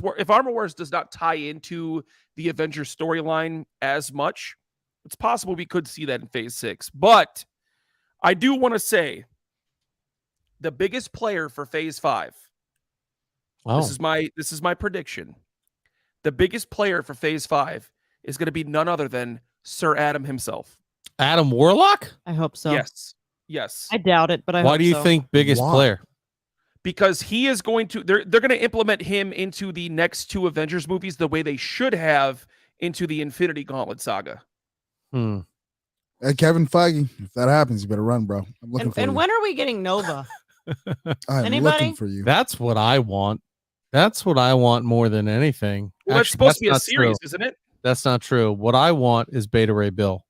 Wars does not tie into the Avengers storyline as much. It's possible we could see that in Phase 6. But I do want to say the biggest player for Phase 5.
Oh,
This is my prediction. The biggest player for Phase 5 is going to be none other than Sir Adam himself.
Adam Warlock?
I hope so.
Yes.
I doubt it, but I
Why
hope
do you
so.
think biggest
Why?
player?
Because he is going to they're going to implement him into the next two Avengers movies the way they should have into the Infinity Gauntlet saga.
Hmm.
Hey, Kevin Feige, if that happens, you better run, bro. I'm looking for
And
you.
when are we getting Nova?
I'm
anybody?
looking for you.
That's what I want. That's what I want more than anything.
Well, that's
Actually,
supposed to be a
not
series,
true.
isn't it?
That's not true. What I want is Beta Ray Bill.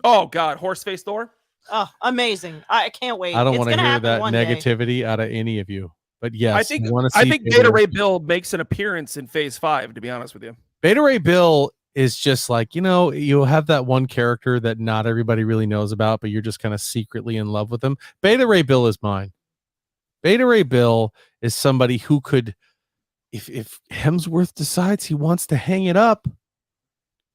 Oh God, Horseface Thor.
Oh, amazing! I can't wait.
I don't
It's
want to
gonna
hear
happen
that
one day.
negativity out of any of you. But yes,
I think
wanna
I
see
think Beta Ray Bill makes an appearance in Phase 5. To be honest with you,
Beta Ray Bill is just like, you'll have that one character that not everybody really knows about, but you're just kind of secretly in love with them. Beta Ray Bill is mine. Beta Ray Bill is somebody who could, if Hemsworth decides he wants to hang it up,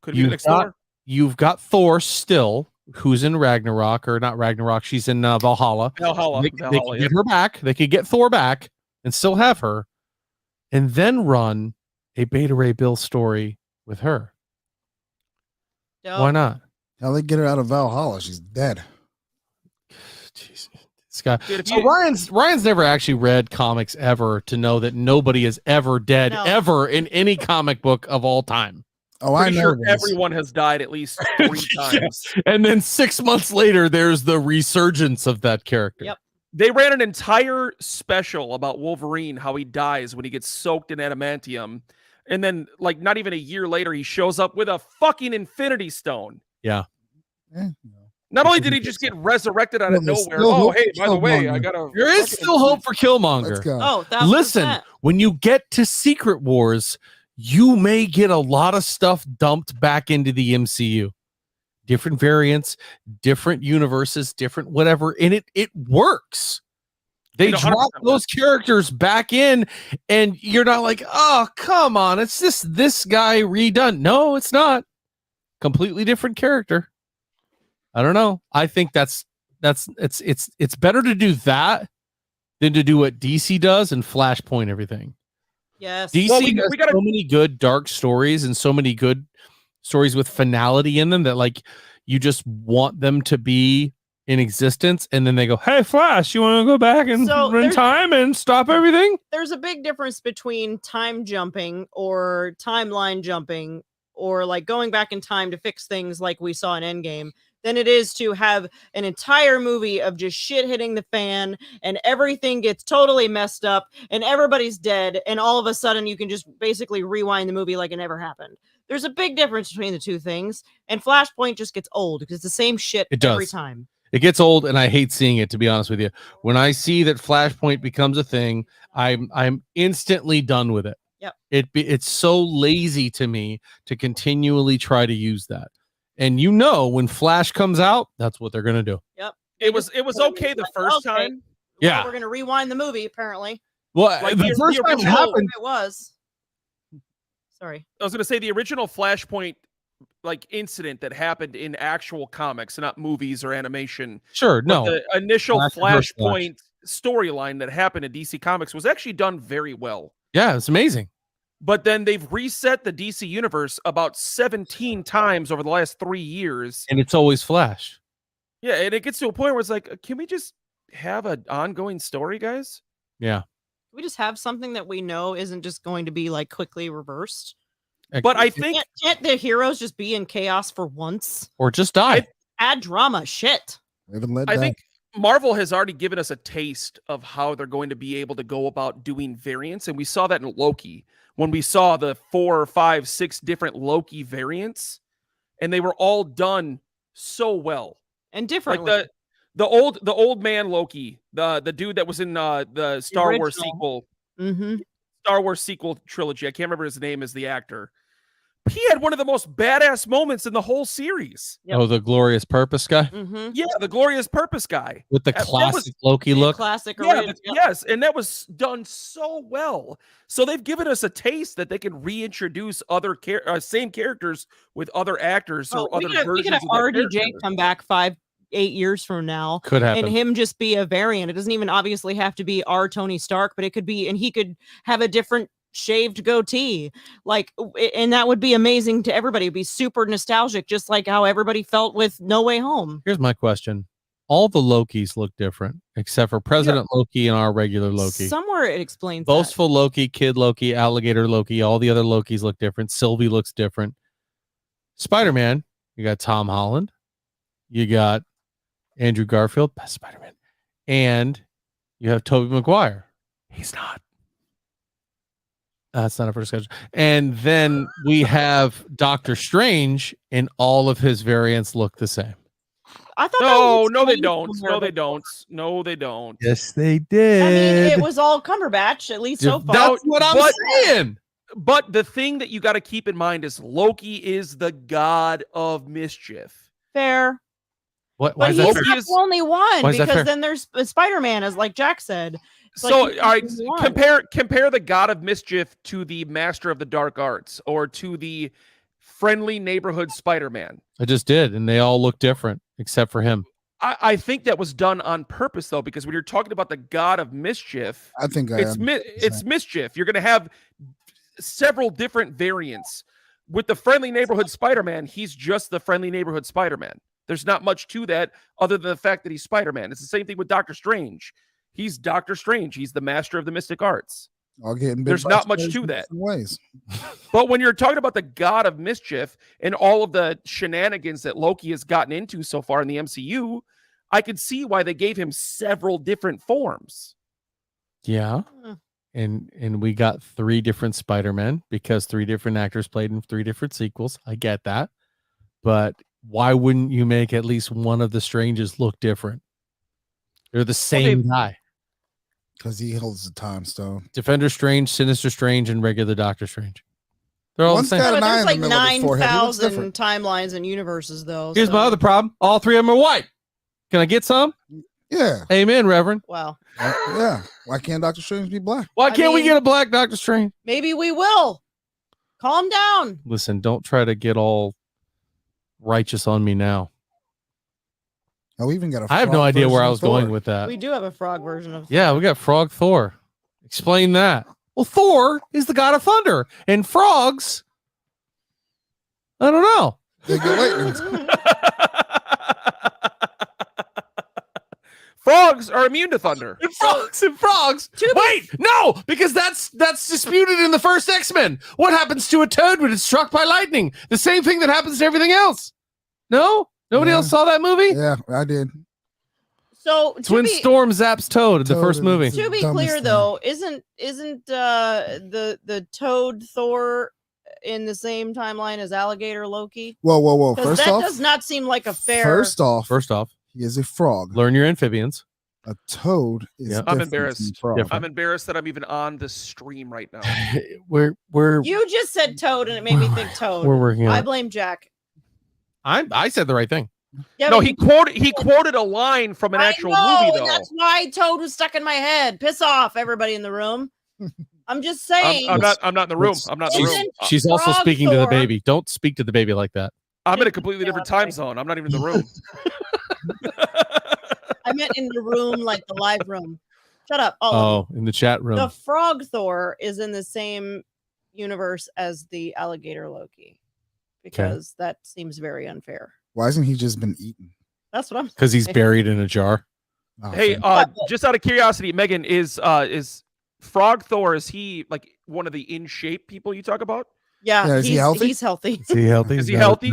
could be the next Thor.
you've got Thor still, who's in Ragnarok, or not Ragnarok, she's in Valhalla.
Valhalla.
They could
Valhalla, yeah.
get her back. They could get Thor back and still have her, and then run a Beta Ray Bill story with her.
Dope.
Why not?
How they get her out of Valhalla? She's dead.
Jeez. This guy.
Dude, if
So
you-
Ryan's never actually read comics ever to know that nobody is ever dead
No.
ever in any comic book of all time.
Oh, I
Pretty
know
sure
this.
everyone has died at least 3
Yeah.
times.
And then 6 months later, there's the resurgence of that character.
Yep.
They ran an entire special about Wolverine, how he dies when he gets soaked in adamantium. And then, like, not even a year later, he shows up with a fucking Infinity Stone.
Eh,
Not only did he just get resurrected out of
Well, there's
nowhere,
still
oh,
hope
hey,
for
by the way, I
Killmonger.
got a.
There is still hope for Killmonger.
Let's go.
Oh, 1000%.
Listen, when you get to Secret Wars, you may get a lot of stuff dumped back into the MCU. Different variants, different universes, different whatever, and it works. They
It 100%
drop those
works.
characters back in, and you're not like, oh, come on, it's just this guy redone. No, it's not. Completely different character. I don't know. I think it's better to do that than to do what DC does and Flashpoint everything.
Yes.
DC
Well, we
has
gotta-
so many good dark stories and so many good stories with finality in them that like you just want them to be in existence, and then they go, "Hey, Flash, you want to go back and
So
run
there's-
time and stop everything?"
There's a big difference between time jumping or timeline jumping or like going back in time to fix things like we saw in Endgame than it is to have an entire movie of just shit hitting the fan and everything gets totally messed up and everybody's dead and all of a sudden you can just basically rewind the movie like it never happened. There's a big difference between the two things, and Flashpoint just gets old because it's the same shit
It
every
does.
time.
It gets old, and I hate seeing it. To be honest with you, when I see that Flashpoint becomes a thing, I'm instantly done with it.
Yep.
It's so lazy to me to continually try to use that. And you know, when Flash comes out, that's what they're gonna do.
It was okay the
Like,
first
okay.
time.
Yeah.
We're gonna rewind the movie apparently.
Well,
Like
the
the
first time it
original-
happened,
It was. Sorry.
I was going to say the original Flashpoint like incident that happened in actual comics, not movies or animation.
sure,
But
no,
the initial
Flash versus Flash.
Flashpoint storyline that happened in DC Comics was actually done very well.
yeah, it's amazing.
But then they've reset the DC universe about 17 times over the last 3 years.
And it's always Flash.
Yeah, and it gets to a point where it's like, can we just have an ongoing story, guys?
Yeah.
We just have something that we know isn't just going to be like quickly reversed.
But I think
Can't the heroes just be in chaos for once?
or just die.
Add drama, shit.
Live and let
I
die.
think Marvel has already given us a taste of how they're going to be able to go about doing variants, and we saw that in Loki when we saw the 4, 5, 6 different Loki variants, and they were all done so well.
And
Like
differently.
the old man Loki, the dude that was in the Star Wars
original.
sequel,
Mm-hmm.
Star Wars sequel trilogy. I can't remember his name as the actor. He had one of the most badass moments in the whole series.
Yep.
Oh, the glorious purpose guy
Mm-hmm.
Yeah, the glorious purpose guy.
with the
That was-
classic Loki look.
Classic
Yeah,
original.
yes, and that was done so well. So they've given us a taste that they can reintroduce other same characters with other actors or
Oh,
other
we could
versions
have
of that
RDJ
character.
come back 5-8 years from now.
Could happen.
And him just be a variant. It doesn't even obviously have to be our Tony Stark, but it could be, and he could have a different shaved goatee. Like, and that would be amazing to everybody. It'd be super nostalgic, just like how everybody felt with No Way Home.
Here's my question. All the Lokis look different, except for President Loki and our regular Loki.
Somewhere it explains that.
Boastful Loki, Kid Loki, Alligator Loki, all the other Lokis look different. Sylvie looks different. Spider-Man, you got Tom Holland, you got Andrew Garfield, best Spider-Man, and you have Tobey Maguire. He's not. That's not a first discussion. And then we have Doctor Strange, and all of his variants look the same.
I thought that
No,
was
no, they
explained
don't.
somewhere
No, they
before.
don't. No, they don't.
Yes, they
I
did.
mean, it was all Cumberbatch, at least so far.
That's what I'm
But-
saying.
But the thing that you got to keep in mind is Loki is the god of mischief.
Fair.
What? Why
But
is
he's
that
fair?
fair?
not the only one,
Why is that
because
fair?
then there's Spider-Man, as like Jack said. It's like
So,
he's
all right,
the only one.
compare the god of mischief to the master of the dark arts or to the friendly neighborhood Spider-Man.
I just did, and they all look different except for him.
I think that was done on purpose, though, because when you're talking about the god of mischief,
I think I
it's
am.
it's mischief. You're going to have several different variants. with the friendly neighborhood Spider-Man, he's just the friendly neighborhood Spider-Man. There's not much to that other than the fact that he's Spider-Man. It's the same thing with Doctor Strange. He's Doctor Strange. He's the master of the mystic arts.
There's
not much to that.
Ways.
But when you're talking about the god of mischief and all of the shenanigans that Loki has gotten into so far in the MCU, I could see why they gave him several different forms.
Yeah. And we got 3 different Spider-Men because 3 different actors played in 3 different sequels. I get that. But why wouldn't you make at least one of the Stranges look different? They're the same guy.
Because he holds the time stone.
Defender Strange, Sinister Strange, and regular Doctor Strange. They're all
One's
the same.
got an eye
There's
in
like
the middle of his forehead. He looks
9,000
different.
timelines and universes, though.
Here's
so-
my other problem. All 3 of them are white. Can I get some?
Yeah.
Amen, Reverend.
Wow.
Yeah. Why can't Doctor Strange be black?
Why
I
can't we
mean-
get a black Doctor Strange?
Maybe we will. Calm down.
Listen, don't try to get all righteous on me now.
Oh, we even got a
I have no
frog
idea where
version
I
of
was going
Thor.
with that.
We do have a frog version of.
Yeah, we got Frog Thor. Explain that. Well, Thor is the god of thunder, and frogs, I don't know.
They get lightning.
Frogs are immune to thunder.
And frogs. Wait, no, because that's disputed in the first X-Men. What happens to a toad when it's struck by lightning? The same thing that happens to everything else. No? Nobody
Yeah.
else saw that movie?
Yeah, I did.
So
It's
to
when
be,
Storm zaps Toad in the
Toad
first
is-
movie.
to be
dumbest
clear,
thing.
though, isn't the Toad Thor in the same timeline as Alligator Loki?
Whoa.
Because
First
that
off,
does not seem like a fair.
first off,
He
he is a frog.
learn your amphibians.
A toad is
Yeah.
I'm
different
embarrassed.
than a frog.
Different.
I'm embarrassed that I'm even on the stream right now.
We're
You just said Toad, and it made me think Toad.
we're working
I
on it.
blame Jack.
I said the right thing.
Yeah,
No,
but
he quoted a line from an
I
actual
know,
movie
and
though.
that's why Toad was stuck in my head. Piss off, everybody in the room. I'm just saying.
I'm not in the room.
Let's-
I'm not in the room.
Isn't
She's also
Frog
speaking to the
Thor-
baby. Don't speak to the baby like that.
I'm in a completely
Yeah,
different
okay.
time zone. I'm not even in the room.
I meant in the room, like the live room. Shut up. All of
Oh, in the chat
you.
room.
The Frog Thor is in the same universe as the Alligator Loki because that seems very unfair.
Why hasn't he just been eaten?
That's what I'm
Because he's buried in a jar.
Oh,
Hey,
thank-
just out of curiosity, Megan, is Frog Thor, is he like one of the in shape people you talk about?
Yeah,
Yeah, is he healthy?
He's healthy.
Is he healthy?
Is he healthy?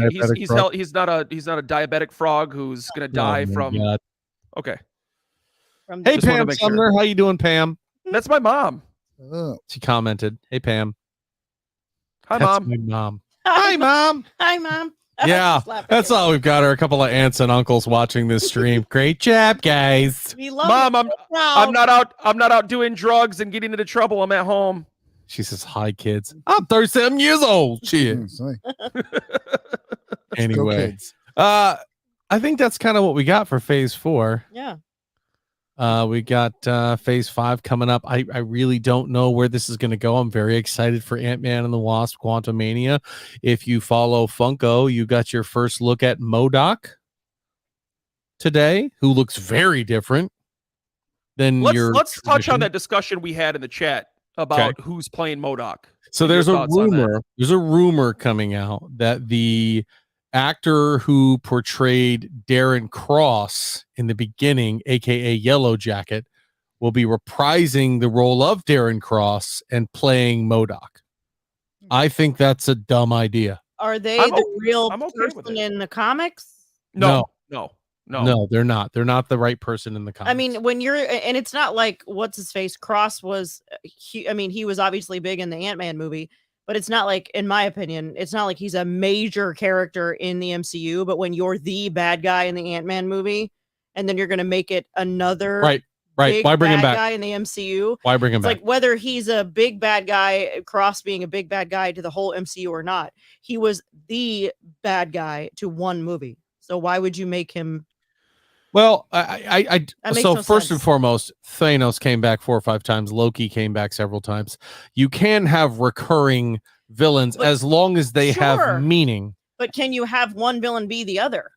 He's not a diabetic frog who's gonna die from. Okay,
From
Hey
Just wanted to
Pam
make sure.
Sumner, how you doing, Pam?
that's my mom.
She commented. Hey Pam.
Hi,
That's
mom.
my mom. Hi, Mom.
Hi, Mom.
Yeah,
Just laughing
that's
at
all we've got. Are a couple of aunts and uncles watching this stream. Great job, guys.
We love
Mom,
you.
I'm not out. I'm not out doing drugs and getting into trouble. I'm at home.
She says, "Hi, kids. I'm 37 years old." She is.
Sorry.
Anyway,
kids.
I think that's kind of what we got for Phase 4.
Yeah.
We got Phase 5 coming up. I really don't know where this is going to go. I'm very excited for Ant-Man and the Wasp: Quantumania. If you follow Funko, you got your first look at MODOK today, who looks very different than your.
Let's touch
tradition.
on that discussion we had in the chat about who's playing MODOK.
So
Your
there's a
thoughts on that.
rumor. There's a rumor coming out that the actor who portrayed Darren Cross in the beginning, aka Yellow Jacket, will be reprising the role of Darren Cross and playing MODOK. I think that's a dumb idea.
Are they
I'm
the real
I'm okay with
person
it.
in the comics?
No.
No, they're not. They're not the right person in the comics.
I mean, when you're, and it's not like what's his face Cross was. He was obviously big in the Ant-Man movie, but it's not like, in my opinion, it's not like he's a major character in the MCU. But when you're the bad guy in the Ant-Man movie, and then you're going to make it another
right.
big
Why bring him
bad
back?
guy in the MCU?
Why bring him
It's
back?
like whether he's a big bad guy, Cross being a big bad guy to the whole MCU or not, he was the bad guy to one movie. So why would you make him?
Well,
That makes
so
no
first and
sense.
foremost, Thanos came back 4 or 5 times. Loki came back several times. You can have recurring villains
But-
as long as they
Sure.
have meaning.
But can you have one villain be the other?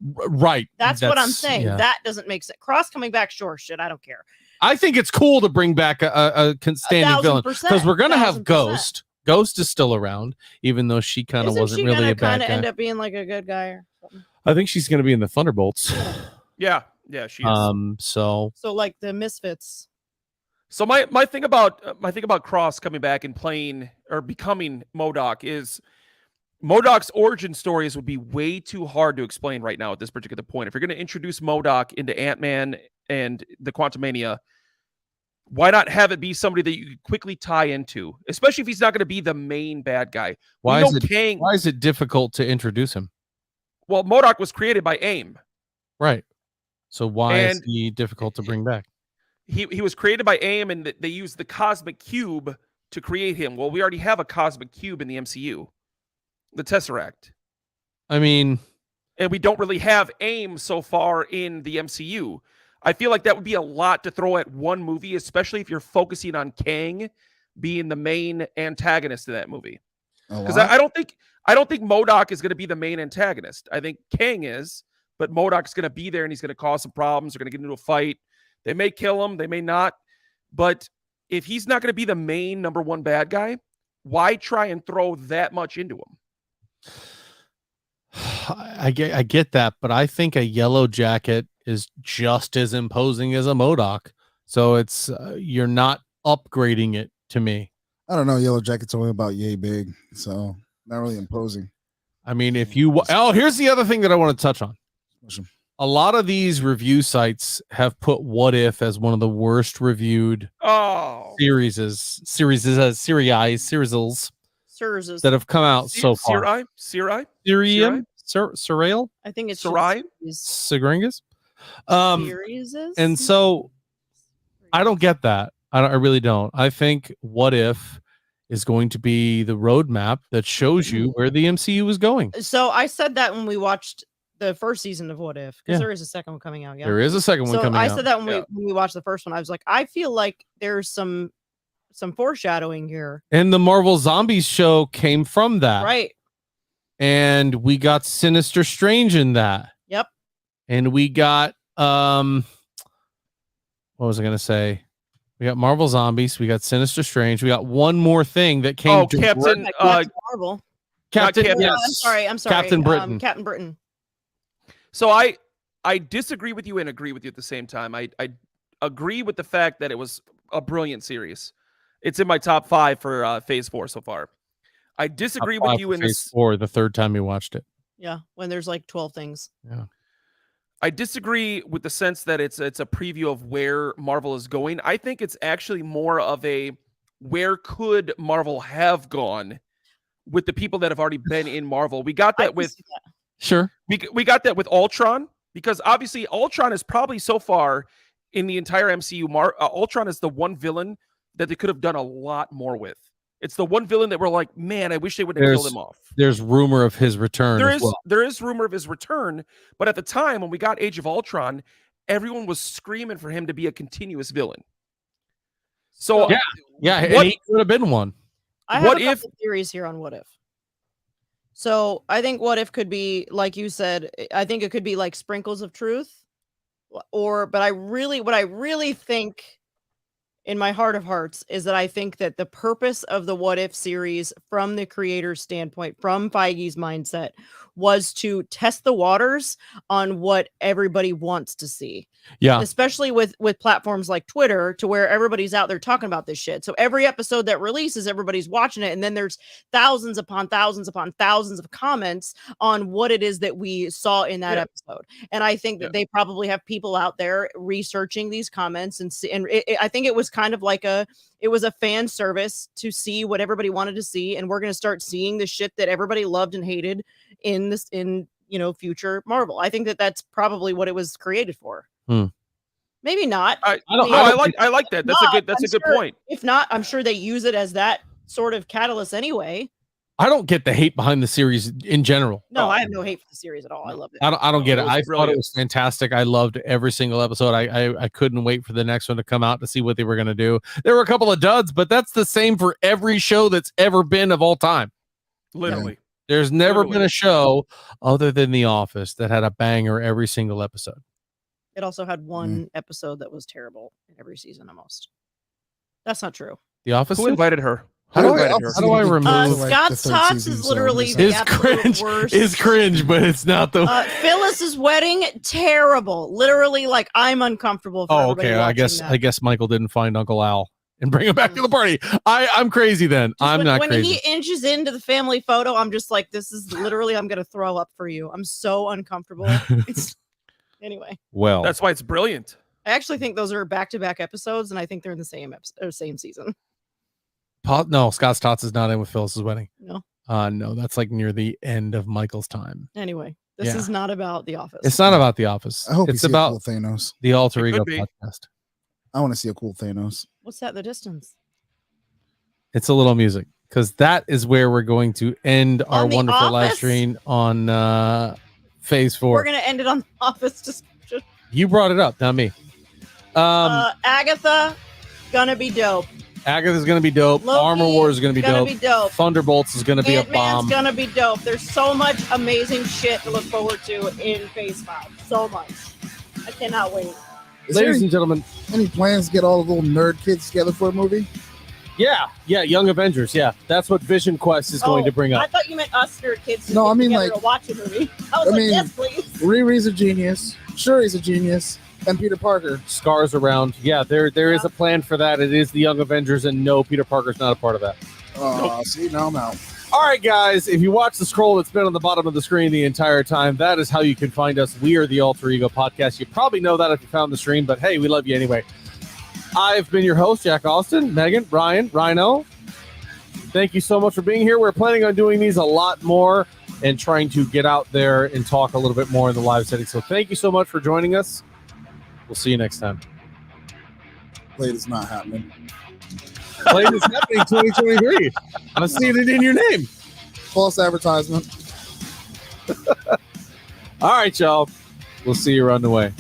Right.
That's what I'm saying.
yeah.
That doesn't make sense. Cross coming back, sure, shit, I don't care.
I think it's cool to bring back a standing villain
1,000%,
because we're gonna have
1,000%.
Ghost. Ghost is still around, even though she kind of
Isn't
wasn't
she
really
gonna
a bad
kind of
guy.
end up being like a good guy or something?
I think she's going to be in the Thunderbolts.
Yeah, she is.
So
So like the Misfits.
So my thing about Cross coming back and playing or becoming MODOK is MODOK's origin stories would be way too hard to explain right now at this particular point. If you're going to introduce MODOK into Ant-Man and the Quantumania, why not have it be somebody that you could quickly tie into, especially if he's not going to be the main bad guy?
why
We
is
know
it
Kang.
why is it difficult to introduce him?
Well, MODOK was created by AIM.
Right. So why is
And-
he difficult to bring back?
He was created by AIM, and they used the Cosmic Cube to create him. Well, we already have a Cosmic Cube in the MCU, the Tesseract.
I mean,
And we don't really have AIM so far in the MCU. I feel like that would be a lot to throw at one movie, especially if you're focusing on Kang being the main antagonist of that movie. Because I don't think MODOK is going to be the main antagonist. I think Kang is, but MODOK's going to be there and he's going to cause some problems. They're going to get into a fight. They may kill him, they may not. But if he's not going to be the main number one bad guy, why try and throw that much into him?
I get that, but I think a Yellow Jacket is just as imposing as a MODOK. So it's you're not upgrading it to me.
I don't know. Yellow Jacket's only about yay big, so not really imposing.
I mean, if you here's the other thing that I want to touch on.
Push 'em.
A lot of these review sites have put What If as one of the worst reviewed series that have come out so far.
Sirai?
Surreal?
I think it's
Sarai?
Sigringas?
series.
And so I don't get that. I really don't. I think What If is going to be the roadmap that shows you where the MCU is going.
So I said that when we watched the first season of What If, because
Yeah.
there is a second one coming out. Yeah,
There is a second one
so
coming
I
out.
said that when we watched the first one. I was like, I feel like there's some foreshadowing here,
And the Marvel Zombies show came from that.
right?
And we got Sinister Strange in that.
Yep.
And we got what was I gonna say? We got Marvel Zombies, we got Sinister Strange, we got one more thing that came
Captain
Like Captain Marvel.
Captain,
Captain-
yes.
I'm sorry.
Captain Britain.
Captain Britain.
So I disagree with you and agree with you at the same time. I agree with the fact that it was a brilliant series. It's in my top 5 for Phase 4 so far. I disagree with you in
Phase
this.
4, the third time you watched it.
Yeah, when there's like 12 things.
I disagree with the sense that it's a preview of where Marvel is going. I think it's actually more of a where could Marvel have gone with the people that have already been in Marvel. We got
I
that
can
with
see that.
Sure.
we got that with Ultron, because obviously Ultron is probably so far in the entire MCU. Ultron is the one villain that they could have done a lot more with. It's the one villain that we're like, man, I wish they would have killed him off.
There's rumor of his return.
There is rumor of his return, but at the time when we got Age of Ultron, everyone was screaming for him to be a continuous villain. So
Yeah, and
what-
he could have been one.
I have
What
a couple theories here on What If. So I think What If could be, like you said, I think it could be like sprinkles of truth, but what I really think in my heart of hearts is that I think that the purpose of the What If series from the creator's standpoint, from Feige's mindset, was to test the waters on what everybody wants to see.
Yeah.
Especially with platforms like Twitter, to where everybody's out there talking about this shit. So every episode that releases, everybody's watching it, and then there's thousands upon thousands upon thousands of comments on what it is that we saw in that episode. And I think that they probably have people out there researching these comments and see, and I think it was kind of like it was a fan service to see what everybody wanted to see, and we're going to start seeing the shit that everybody loved and hated in future Marvel. I think that that's probably what it was created for. Maybe not.
I like that. That's a good point.
If not, I'm sure they use it as that sort of catalyst anyway.
I don't get the hate behind the series in general.
No, I have no hate for the series at all. I love it.
I don't get it.
was
I thought
brilliant.
it was fantastic. I loved every single episode. I couldn't wait for the next one to come out to see what they were going to do. There were a couple of duds, but that's the same for every show that's ever been of all time.
Literally.
There's never
Literally.
been a show other than The Office that had a banger every single episode.
It also had one episode that was terrible in every season almost. That's not true.
The Office?
Who invited her?
How do
Right
I,
here.
how do I remove
like, the
Scott's
third
Tots
season,
is
so
literally
I'm
the
his
absolute
cringe?
worst.
Is cringe, but it's not the.
Phyllis's wedding, terrible. Literally, like I'm uncomfortable. For
Oh,
everybody
okay. I
watching
guess
that.
I guess Michael didn't find Uncle Al and bring him back to the party. I'm crazy then.
Just
I'm not
when
crazy.
he inches into the family photo, I'm just like, this is literally, I'm gonna throw up for you. I'm so uncomfortable. Anyway,
Well,
That's why it's brilliant.
I actually think those are back-to-back episodes, and I think they're in the same episode, same season.
no, Scott's Tots is not in with Phyllis's wedding.
No.
No, that's like near the end of Michael's time.
Anyway, this
Yeah.
is not about The Office.
It's not about The Office.
I hope
it's
you see
about
a cool Thanos.
the Alter
It
Ego
could be.
podcast.
I want to see a cool Thanos.
What's that in the distance?
It's a little music because that is where we're going to end our
On The
wonderful live
Office?
stream on Phase 4.
We're gonna end it on The Office. Just
You brought it up, not me.
Agatha, gonna be dope.
Agatha's going to be dope.
Loki,
Armor Wars is going to be
gonna
dope.
be dope.
Thunderbolts is going to be a
Ant-Man's
bomb.
gonna be dope. There's so much amazing shit to look forward to in Phase 5. So much. I cannot wait.
Is there
Ladies and gentlemen,
any plans to get all the little nerd kids together for a movie?
yeah, Young Avengers, yeah. That's what Vision Quest is going to bring
I
up.
thought you meant us nerd kids. To
No,
get
I mean,
together
like-
to watch a movie. I was
I
like,
mean-
yes, please.
Riri's a genius. Shuri's a genius. And Peter Parker.
Scars around. Yeah, there is a plan for that. It is the Young Avengers, and no, Peter Parker's not a part of that.
See, now I'm out.
All right, guys, if you watch the scroll that's been on the bottom of the screen the entire time, that is how you can find us. We are the Alter Ego Podcast. You probably know that if you found the stream, but hey, we love you anyway. I've been your host, Jack Austin, Megan, Brian, Rhino. Thank you so much for being here. We're planning on doing these a lot more and trying to get out there and talk a little bit more in the live setting. So thank you so much for joining us. We'll see you next time.
Blade is not happening.
Blade is happening 2023. I'm seeing it in your name.
False advertisement.
All right, y'all. We'll see you around the way.